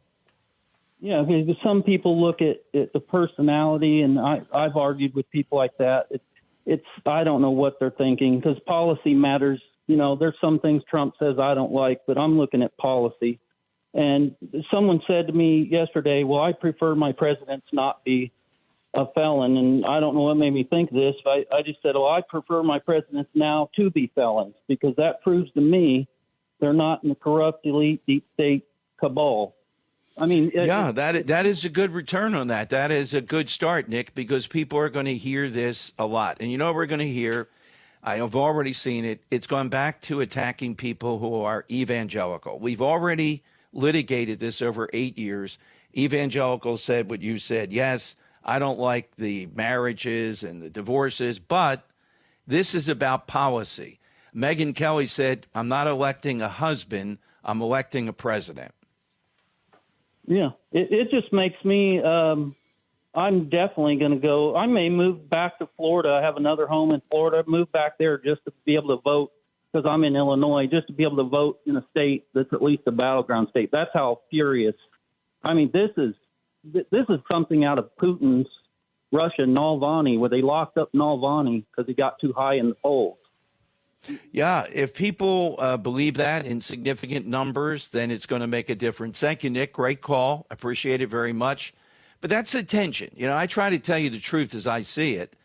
Yeah, because some people look at the personality, and I've argued with people like that. It's I don't know what they're thinking, because policy matters. There's some things Trump says I don't like, but I'm looking at policy. And someone said to me yesterday, well, I prefer my presidents not be a felon. And I don't know what made me think this, but I just said, I prefer my presidents now to be felons, because that proves to me they're not in the corrupt elite deep state cabal. I mean, that is a good return on that. That is a good start, Nick, because people are going to hear this a lot. And we're going to hear, I have already seen it, it's gone back to attacking people who are evangelical. We've already litigated this over 8 years. Evangelicals said what you said. Yes, I don't like the marriages and the divorces, but this is about policy. Megyn Kelly said, I'm not electing a husband, I'm electing a president. Yeah, it just makes me, I'm definitely going to go. I may move back to Florida. I have another home in Florida. Move back there just to be able to vote, because I'm in Illinois, just to be able to vote in a state that's at least a battleground state. That's how furious. I mean, this is something out of Putin's Russia, Navalny, where they locked up Navalny because he got too high in the polls. Yeah, if people believe that in significant numbers, then it's going to make a difference. Thank you, Nick. Great call. Appreciate it very much. But that's the tension. I try to tell you the truth as I see it.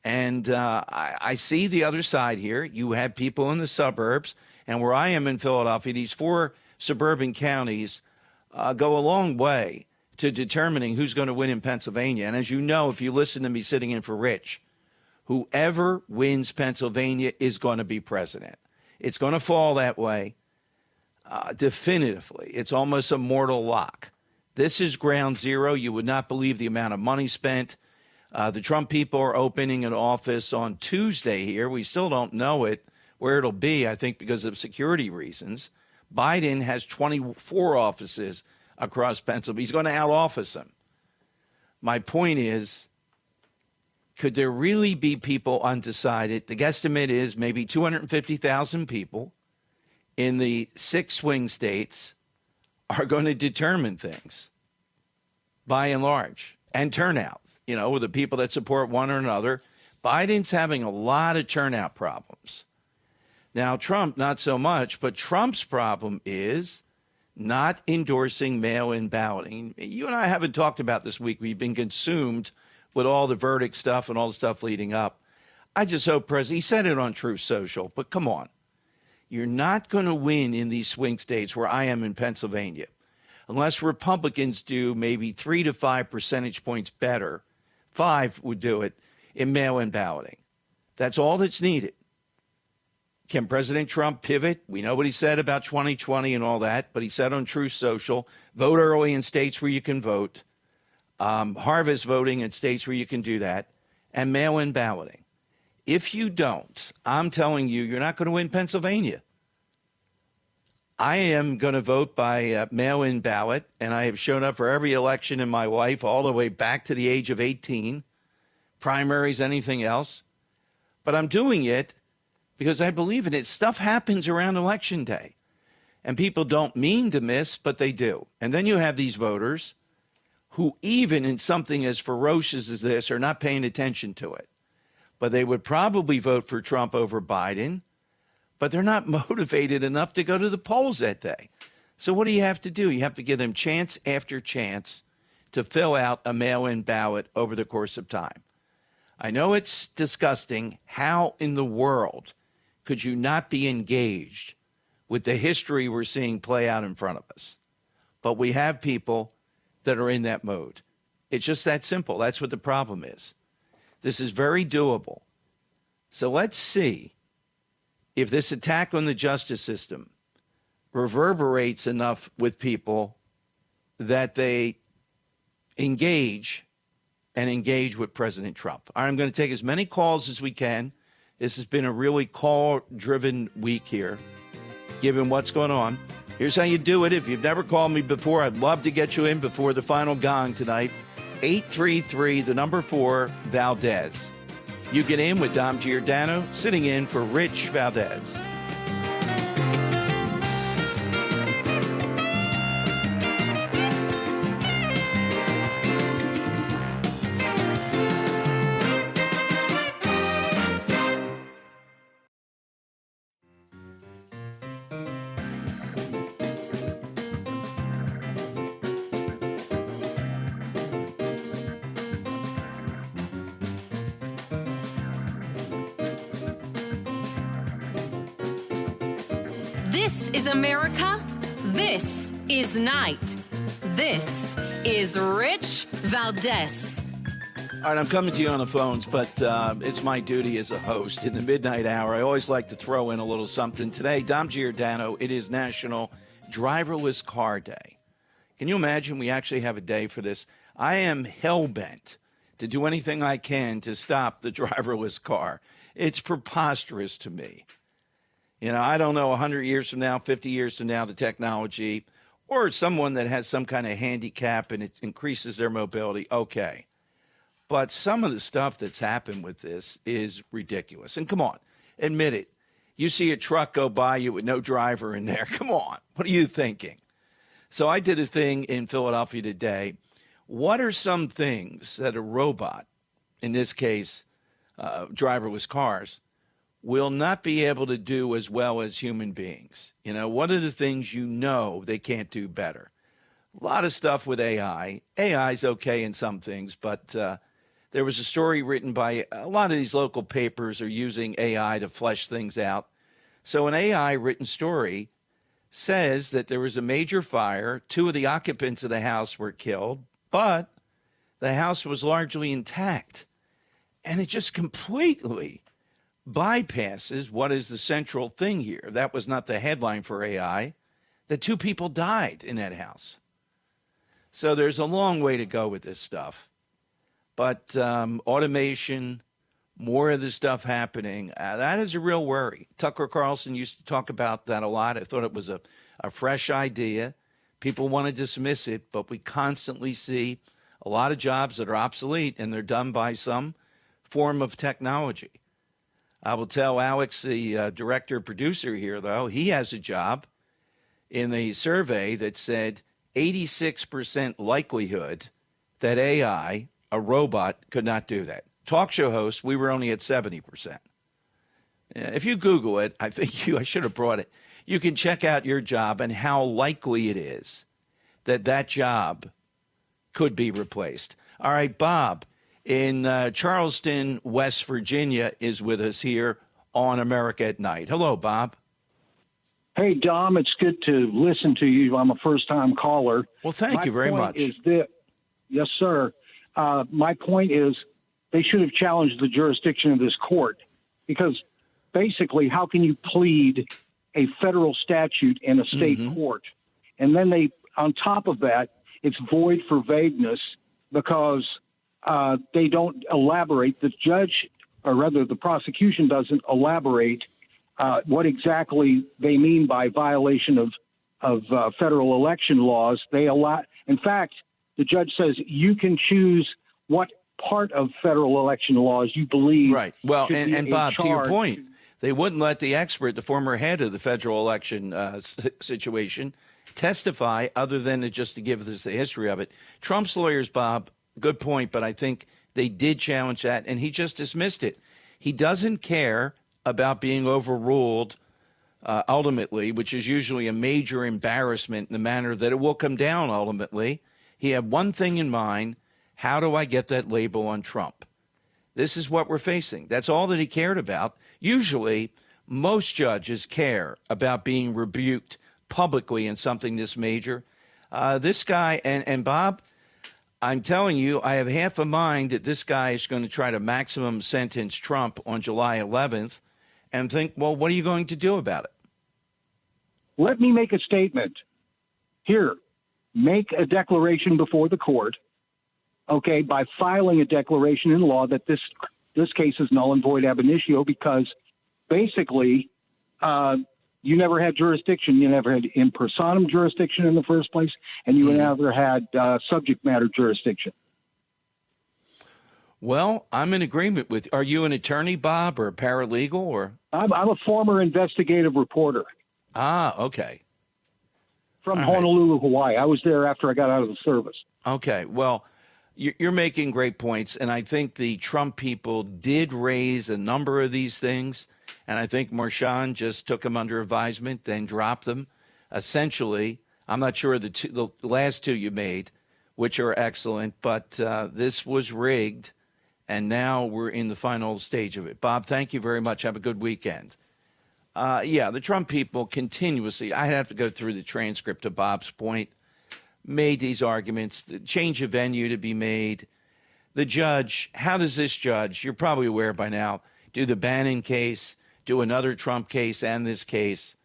And I see the other side here. You have people in the suburbs, and where I am in Philadelphia, these 4 suburban counties go a long way to determining who's going to win in Pennsylvania. And as you know, if you listen to me sitting in for Rich, whoever wins Pennsylvania is going to be president. It's going to fall that way definitively. It's almost a mortal lock. This is ground zero. You would not believe the amount of money spent. The Trump people are opening an office on Tuesday here. We still don't know where it'll be, I think, because of security reasons. Biden has 24 offices across Pennsylvania. He's going to out-office them. My point is, could there really be people undecided? The guesstimate is maybe 250,000 people in the 6 swing states are going to determine things, by and large, and turnout. With the people that support one or another. Biden's having a lot of turnout problems. Now, Trump, not so much, but Trump's problem is not endorsing mail-in balloting. You and I haven't talked about this week. We've been consumed with all the verdict stuff and all the stuff leading up. I just hope he said it on Truth Social, but come on. You're not going to win in these swing states where I am in Pennsylvania unless Republicans do maybe 3 to 5 percentage points better. 5 would do it in mail-in balloting. That's all that's needed. Can President Trump pivot? We know what he said about 2020 and all that, but he said on Truth Social, vote early in states where you can vote, harvest voting in states where you can do that, and mail-in balloting. If you don't, I'm telling you, you're not going to win Pennsylvania. I am going to vote by mail-in ballot, and I have shown up for every election in my life all the way back to the age of 18, primaries, anything else. But I'm doing it because I believe in it. Stuff happens around Election Day, and people don't mean to miss, but they do. And then you have these voters who, even in something as ferocious as this, are not paying attention to it. But they would probably vote for Trump over Biden, but they're not motivated enough to go to the polls that day. So what do you have to do? You have to give them chance after chance to fill out a mail-in ballot over the course of time. I know it's disgusting. How in the world could you not be engaged with the history we're seeing play out in front of us? But we have people that are in that mode. It's just that simple. That's what the problem is. This is very doable. So let's see if this attack on the justice system reverberates enough with people that they engage with President Trump. I'm going to take as many calls as we can. This has been a really call-driven week here, given what's going on. Here's how you do it. If you've never called me before, I'd love to get you in before the final gong tonight. 833-4 Valdes. You get in with Dom Giordano, sitting in for Rich Valdes. This is America. This is Night. This is Rich Valdes. All right, I'm coming to you on the phones, but it's my duty as a host in the midnight hour. I always like to throw in a little something. Today, Dom Giordano, it is National Driverless Car Day. Can you imagine we actually have a day for this? I am hell-bent to do anything I can to stop the driverless car. It's preposterous to me. I don't know 100 years from now, 50 years from now, the technology, or someone that has some kind of handicap and it increases their mobility, okay. But some of the stuff that's happened with this is ridiculous. And come on, admit it. You see a truck go by you with no driver in there. Come on, what are you thinking? So I did a thing in Philadelphia today. What are some things that a robot, in this case, driverless cars, will not be able to do as well as human beings. You know, what are the things they can't do better? A lot of stuff with AI. AI is okay in some things, but there was a story written by a lot of these local papers are using AI to flesh things out. So an AI written story says that there was a major fire. 2 of the occupants of the house were killed, but the house was largely intact. And it just completely bypasses what is the central thing here. That was not the headline for AI, that 2 people died in that house. So there's a long way to go with this stuff. But automation, more of this stuff happening, that is a real worry. Tucker Carlson used to talk about that a lot. I thought it was a fresh idea. People want to dismiss it, but we constantly see a lot of jobs that are obsolete, and they're done by some form of technology. I will tell Alex, the director-producer here, though, he has a job in a survey that said 86% likelihood that AI, a robot, could not do that. Talk show hosts, we were only at 70%. If you Google it, I should have brought it. You can check out your job and how likely it is that that job could be replaced. All right, Bob in Charleston, West Virginia, is with us here on America at Night. Hello, Bob. Hey, Dom, it's good to listen to you. I'm a first-time caller. Well, thank you very much. Yes, sir. My point is they should have challenged the jurisdiction of this court because basically how can you plead a federal statute in a state court? And then on top of that, it's void for vagueness because they don't elaborate. The judge, or rather the prosecution, doesn't elaborate what exactly they mean by violation of federal election laws. In fact, the judge says you can choose what part of federal election laws you believe. Right. Well, and Bob, to your point, they wouldn't let the expert, the former head of the federal election situation, testify other than just to give us the history of it. Trump's lawyers, Bob, good point, but I think they did challenge that, and he just dismissed it. He doesn't care about being overruled ultimately, which is usually a major embarrassment in the manner that it will come down ultimately. He had one thing in mind: how do I get that label on Trump? This is what we're facing. That's all that he cared about. Usually, most judges care about being rebuked publicly in something this major. This guy, and Bob, I'm telling you, I have half a mind that this guy is going to try to maximum sentence Trump on July 11th and think, well, what are you going to do about it? Let me make a statement. Here, make a declaration before the court, okay, by filing a declaration in law that this case is null and void ab initio because basically you never had jurisdiction. You never had in personam jurisdiction in the first place, and you never had subject matter jurisdiction. Well, I'm in agreement with. Are you an attorney, Bob, or a paralegal, or? I'm a former investigative reporter. Ah, okay. From Honolulu, Hawaii. I was there after I got out of the service. Okay. Well, you're making great points, and I think the Trump people did raise a number of these things, and I think Marshawn just took them under advisement, then dropped them. Essentially, I'm not sure the last two you made, which are excellent, but this was rigged, and now we're in the final stage of it. Bob, thank you very much. Have a good weekend. The Trump people continuously, I have to go through the transcript to Bob's point, made these arguments, the change of venue to be made. The judge, how does this judge, you're probably aware by now, do the Bannon case, do another Trump case and this case?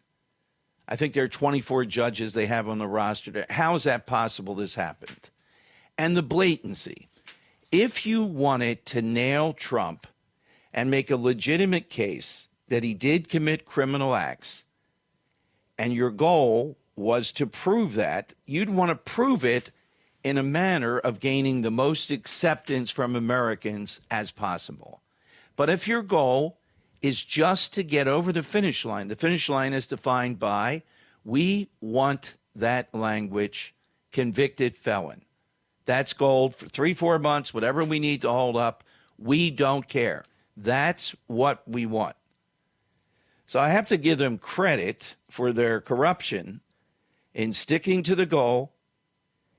I think there are 24 judges they have on the roster. How is that possible this happened? And the blatancy. If you wanted to nail Trump and make a legitimate case that he did commit criminal acts, and your goal was to prove that, you'd want to prove it in a manner of gaining the most acceptance from Americans as possible. But if your goal is just to get over the finish line is defined by, we want that language, convicted felon. That's gold for 3-4 months, whatever we need to hold up. We don't care. That's what we want. So I have to give them credit for their corruption in sticking to the goal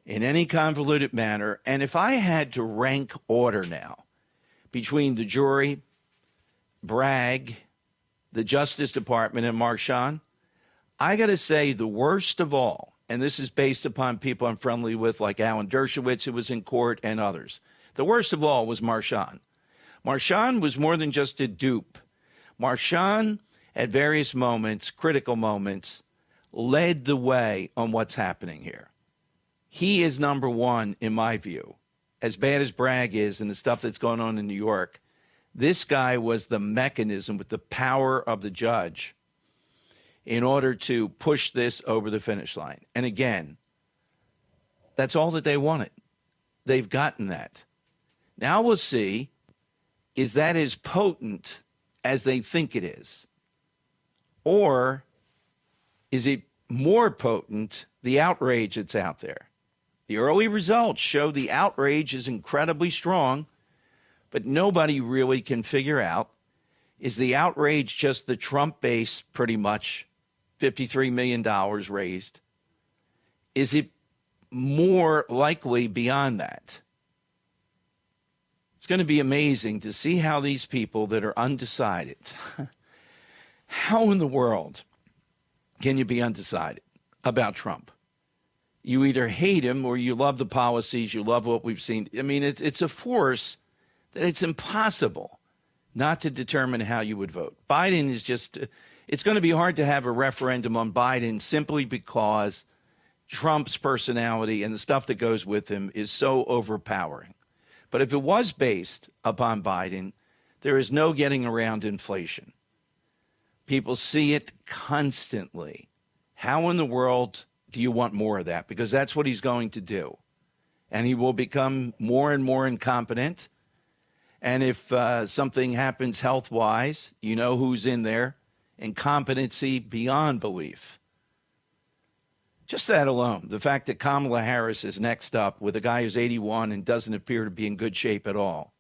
in any convoluted manner. And if I had to rank order now between the jury, Bragg, the Justice Department, and Marchand, I got to say the worst of all, and this is based upon people I'm friendly with like Alan Dershowitz, who was in court, and others. The worst of all was Marchand. Marchand was more than just a dupe. Marchand, at various moments, critical moments, led the way on what's happening here. He is number one, in my view. As bad as Bragg is and the stuff that's going on in New York, this guy was the mechanism with the power of the judge in order to push this over the finish line. And again, that's all that they wanted. They've gotten that. Now we'll see, is that as potent as they think it is? Or is it more potent, the outrage that's out there? The early results show the outrage is incredibly strong, but nobody really can figure out, is the outrage just the Trump base, pretty much, $53 million raised? Is it more likely beyond that? It's going to be amazing to see how these people that are undecided, how in the world can you be undecided about Trump? You either hate him or you love the policies, you love what we've seen. I mean, it's a force that it's impossible not to determine how you would vote. Biden is just, it's going to be hard to have a referendum on Biden simply because Trump's personality and the stuff that goes with him is so overpowering. But if it was based upon Biden, there is no getting around inflation. People see it constantly. How in the world do you want more of that? Because that's what he's going to do. And he will become more and more incompetent. And if something happens health-wise, you know who's in there. Incompetency beyond belief. Just that alone, the fact that Kamala Harris is next up with a guy who's 81 and doesn't appear to be in good shape at all.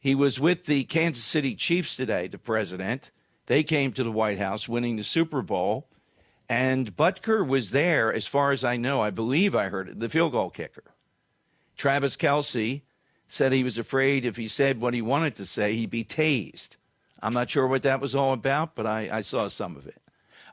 He was with the Kansas City Chiefs today, the president. They came to the White House winning the Super Bowl. And Butker was there, as far as I know, I believe I heard it, the field goal kicker. Travis Kelce said he was afraid if he said what he wanted to say, he'd be tased. I'm not sure what that was all about, but I saw some of it.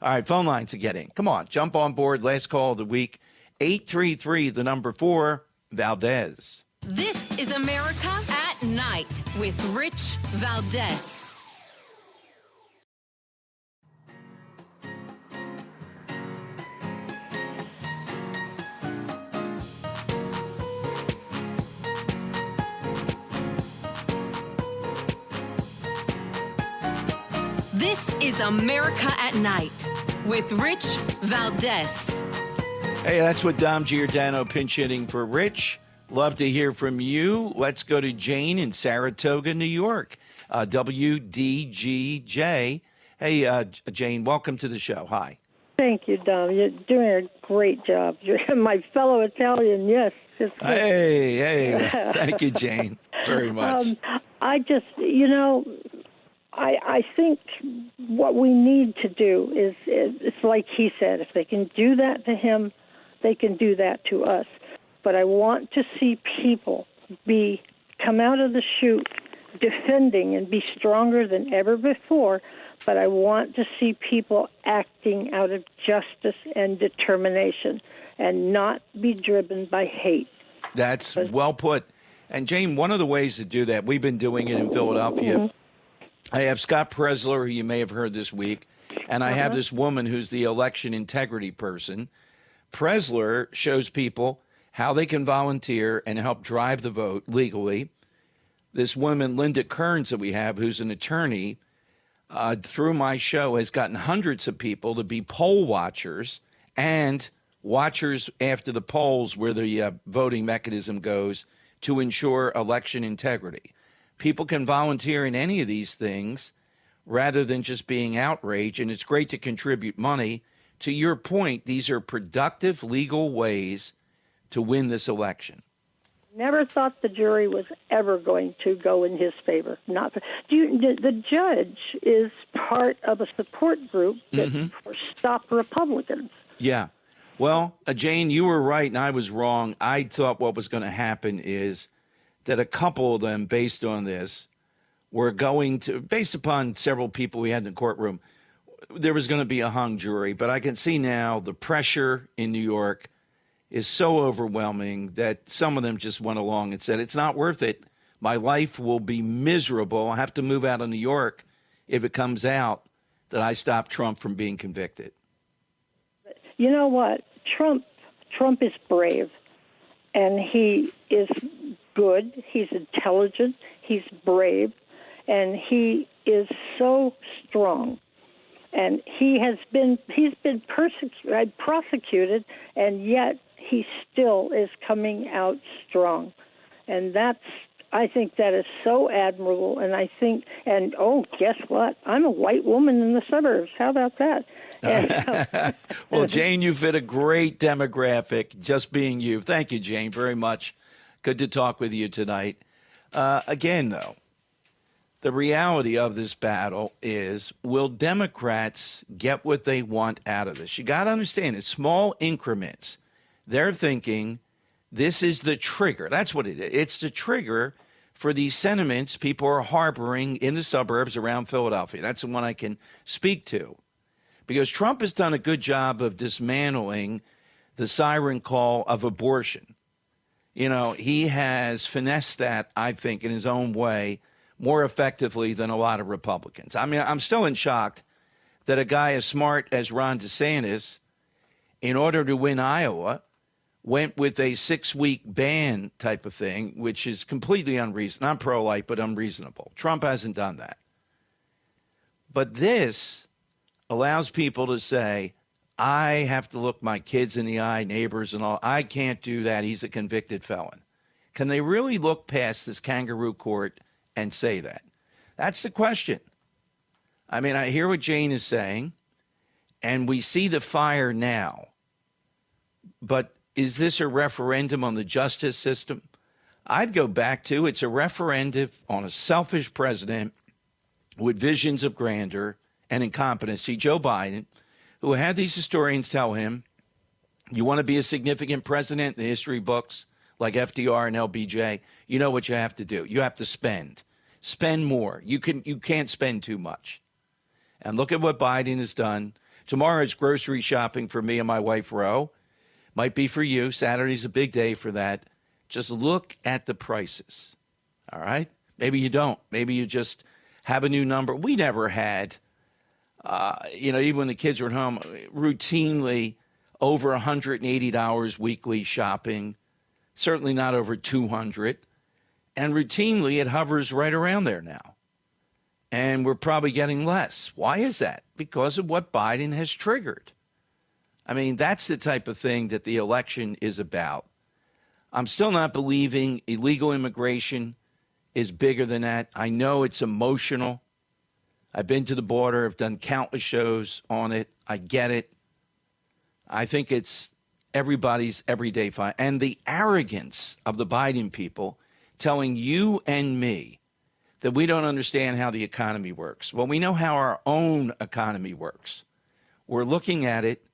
All right, phone lines to get in. Come on, jump on board. Last call of the week. 833, the number 4, Valdes. This is America at Night with Rich Valdes. This is America at Night with Rich Valdes. Hey, that's what Dom Giordano pinch hitting for Rich. Love to hear from you. Let's go to Jane in Saratoga, New York. WDGJ. Hey, Jane, welcome to the show. Hi. Thank you, Dom. You're doing a great job. You're my fellow Italian, yes. Hey. Thank you, Jane, very much. I just, I think what we need to do is it's like he said, if they can do that to him, they can do that to us. But I want to see people come out of the chute defending and be stronger than ever before, but I want to see people acting out of justice and determination and not be driven by hate. That's well put. And Jane, one of the ways to do that, we've been doing it in Philadelphia. Mm-hmm. I have Scott Presler, who you may have heard this week, and I have this woman who's the election integrity person. Presler shows people how they can volunteer and help drive the vote legally. This woman, Linda Kearns, that we have, who's an attorney, through my show has gotten hundreds of people to be poll watchers and watchers after the polls where the voting mechanism goes to ensure election integrity. People can volunteer in any of these things rather than just being outraged, and it's great to contribute money. To your point, these are productive legal ways to win this election. Never thought the jury was ever going to go in his favor. The judge is part of a support group that Stop Republicans. Yeah. Well, Jane, you were right and I was wrong. I thought what was going to happen is that a couple of them, based on this, were going to, based upon several people we had in the courtroom, there was going to be a hung jury. But I can see now the pressure in New York is so overwhelming that some of them just went along and said, it's not worth it. My life will be miserable. I have to move out of New York if it comes out that I stopped Trump from being convicted. You know what? Trump is brave, and he is good. He's intelligent. He's brave, and he is so strong. And he's been prosecuted, and yet he still is coming out strong. And I think that is so admirable. And guess what? I'm a white woman in the suburbs. How about that? Well, Jane, you fit a great demographic, just being you. Thank you, Jane, very much. Good to talk with you tonight. Again, though, the reality of this battle is, will Democrats get what they want out of this? You got to understand, it's small increments. They're thinking this is the trigger. That's what it is. It's the trigger for these sentiments people are harboring in the suburbs around Philadelphia. That's the one I can speak to. Because Trump has done a good job of dismantling the siren call of abortion. You know, he has finessed that, I think, in his own way, more effectively than a lot of Republicans. I mean, I'm still in shock that a guy as smart as Ron DeSantis, in order to win Iowa, went with a 6-week ban type of thing, which is completely unreasonable. Not pro-life, but unreasonable. Trump hasn't done that. But this allows people to say, I have to look my kids in the eye, neighbors and all. I can't do that. He's a convicted felon. Can they really look past this kangaroo court and say that? That's the question. I mean, I hear what Jane is saying, and we see the fire now. But is this a referendum on the justice system? I'd go back to it's a referendum on a selfish president with visions of grandeur and incompetency, Joe Biden, who had these historians tell him, you want to be a significant president in the history books like FDR and LBJ, you know what you have to do. You have to spend. Spend more. You can't spend too much. And look at what Biden has done. Tomorrow is grocery shopping for me and my wife, Ro. Might be for you. Saturday's a big day for that. Just look at the prices. All right? Maybe you don't. Maybe you just have a new number. We never had, even when the kids were at home, routinely over $180 weekly shopping. Certainly not over $200. And routinely it hovers right around there now. And we're probably getting less. Why is that? Because of what Biden has triggered. I mean, that's the type of thing that the election is about. I'm still not believing illegal immigration is bigger than that. I know it's emotional. I've been to the border. I've done countless shows on it. I get it. I think it's everybody's everyday fight. And the arrogance of the Biden people telling you and me that we don't understand how the economy works. Well, we know how our own economy works. We're looking at it.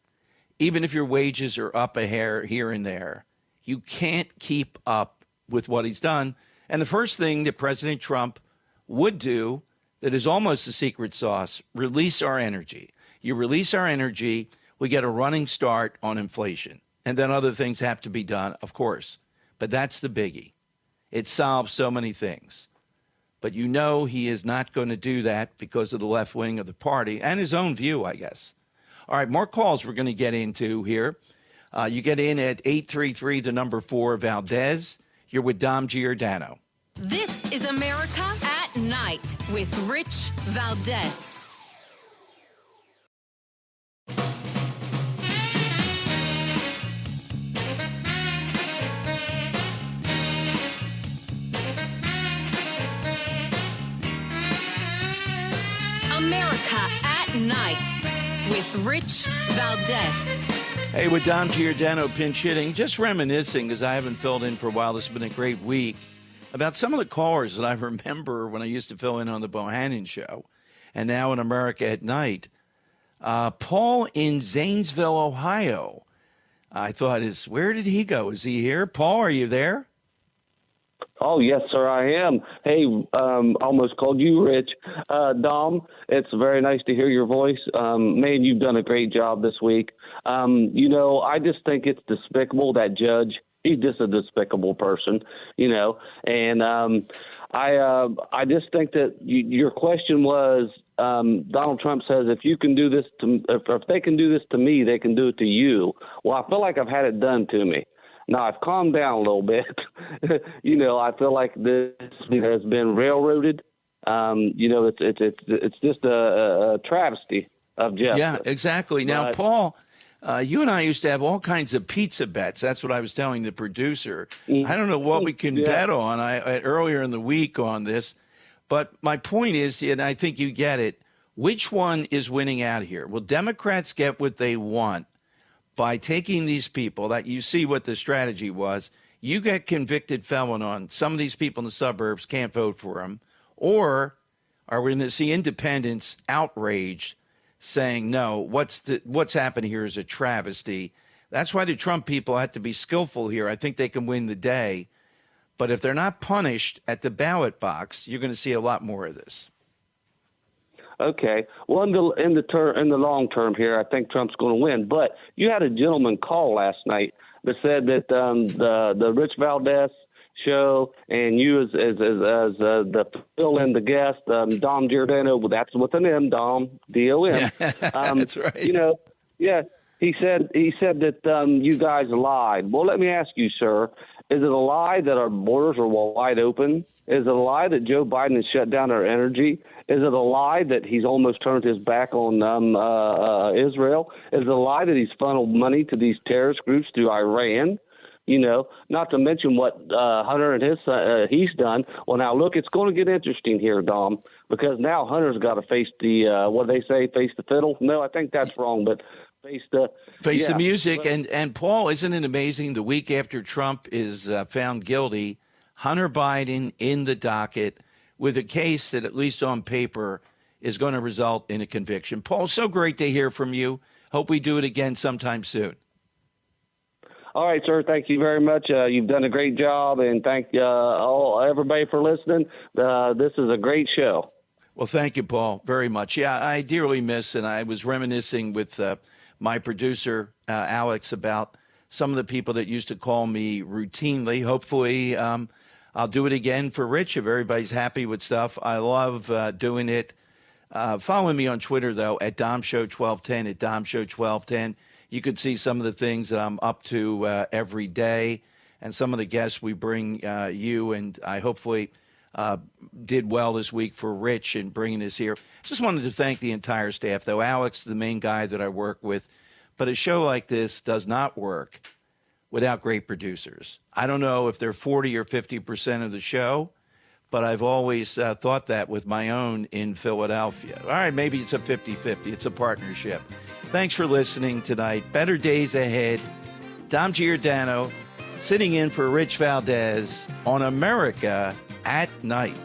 Even if your wages are up a hair here and there, you can't keep up with what he's done. And the first thing that President Trump would do that is almost a secret sauce, release our energy. You release our energy, we get a running start on inflation. And then other things have to be done, of course. But that's the biggie. It solves so many things. But you know he is not going to do that because of the left wing of the party and his own view, I guess. All right, more calls we're going to get into here. You get in at 833, the number 4, Valdes. You're with Dom Giordano. This is America at Night with Rich Valdes. America at Night with Rich Valdes. Hey, with Dom Giordano pinch hitting, just reminiscing, because I haven't filled in for a while. This has been a great week. About some of the callers that I remember when I used to fill in on the Bohannon Show, and now in America at Night. Paul in Zanesville, Ohio. I thought, where did he go? Is he here? Paul, are you there? Oh, yes, sir, I am. Hey, almost called you Rich. Dom, it's very nice to hear your voice. Man, you've done a great job this week. I just think it's despicable, that judge. He's just a despicable person, and I just think that your question was, Donald Trump says, if you can do this if they can do this to me, they can do it to you. Well, I feel like I've had it done to me. Now, I've calmed down a little bit. I feel like this has been railroaded. It's just a travesty of justice. Yeah, exactly. Now, Paul, you and I used to have all kinds of pizza bets. That's what I was telling the producer. I don't know what we can bet on earlier in the week on this. But my point is, and I think you get it, which one is winning out here? Will Democrats get what they want by taking these people that you see what the strategy was? You get convicted felon on. Some of these people in the suburbs can't vote for them. Or are we going to see independents outraged saying, no, what's happened here is a travesty? That's why the Trump people had to be skillful here. I think they can win the day. But if they're not punished at the ballot box, you're going to see a lot more of this. Okay. Well, in the long term here, I think Trump's going to win. But you had a gentleman call last night that said that the Rich Valdes show and you as the fill in the guest, Dom Giordano, well, that's with an M, Dom, D-O-M. That's right. Yeah. He said that you guys lied. Well, let me ask you, sir. Is it a lie that our borders are wide open? Is it a lie that Joe Biden has shut down our energy? Is it a lie that he's almost turned his back on Israel? Is it a lie that he's funneled money to these terrorist groups through Iran? Not to mention what Hunter and his son, he's done. Well, now, look, it's going to get interesting here, Dom, because now Hunter's got to face face the fiddle. No, I think that's wrong, but face the music. And Paul, isn't it amazing? The week after Trump is found guilty, Hunter Biden in the docket with a case that, at least on paper, is going to result in a conviction. Paul, so great to hear from you. Hope we do it again sometime soon. All right, sir. Thank you very much. You've done a great job, and thank everybody for listening. This is a great show. Well, thank you, Paul, very much. Yeah, I dearly miss, and I was reminiscing with my producer, Alex, about some of the people that used to call me routinely. Hopefully, I'll do it again for Rich if everybody's happy with stuff. I love doing it. Follow me on Twitter, though, at DomShow1210, at DomShow1210. You could see some of the things that I'm up to every day and some of the guests we bring you. And I hopefully did well this week for Rich in bringing us here. Just wanted to thank the entire staff, though. Alex, the main guy that I work with. But a show like this does not work without great producers. I don't know if they're 40 or 50% of the show, but I've always thought that with my own in Philadelphia. All right, maybe it's a 50-50. It's a partnership. Thanks for listening tonight. Better days ahead. Dom Giordano sitting in for Rich Valdes on America at Night.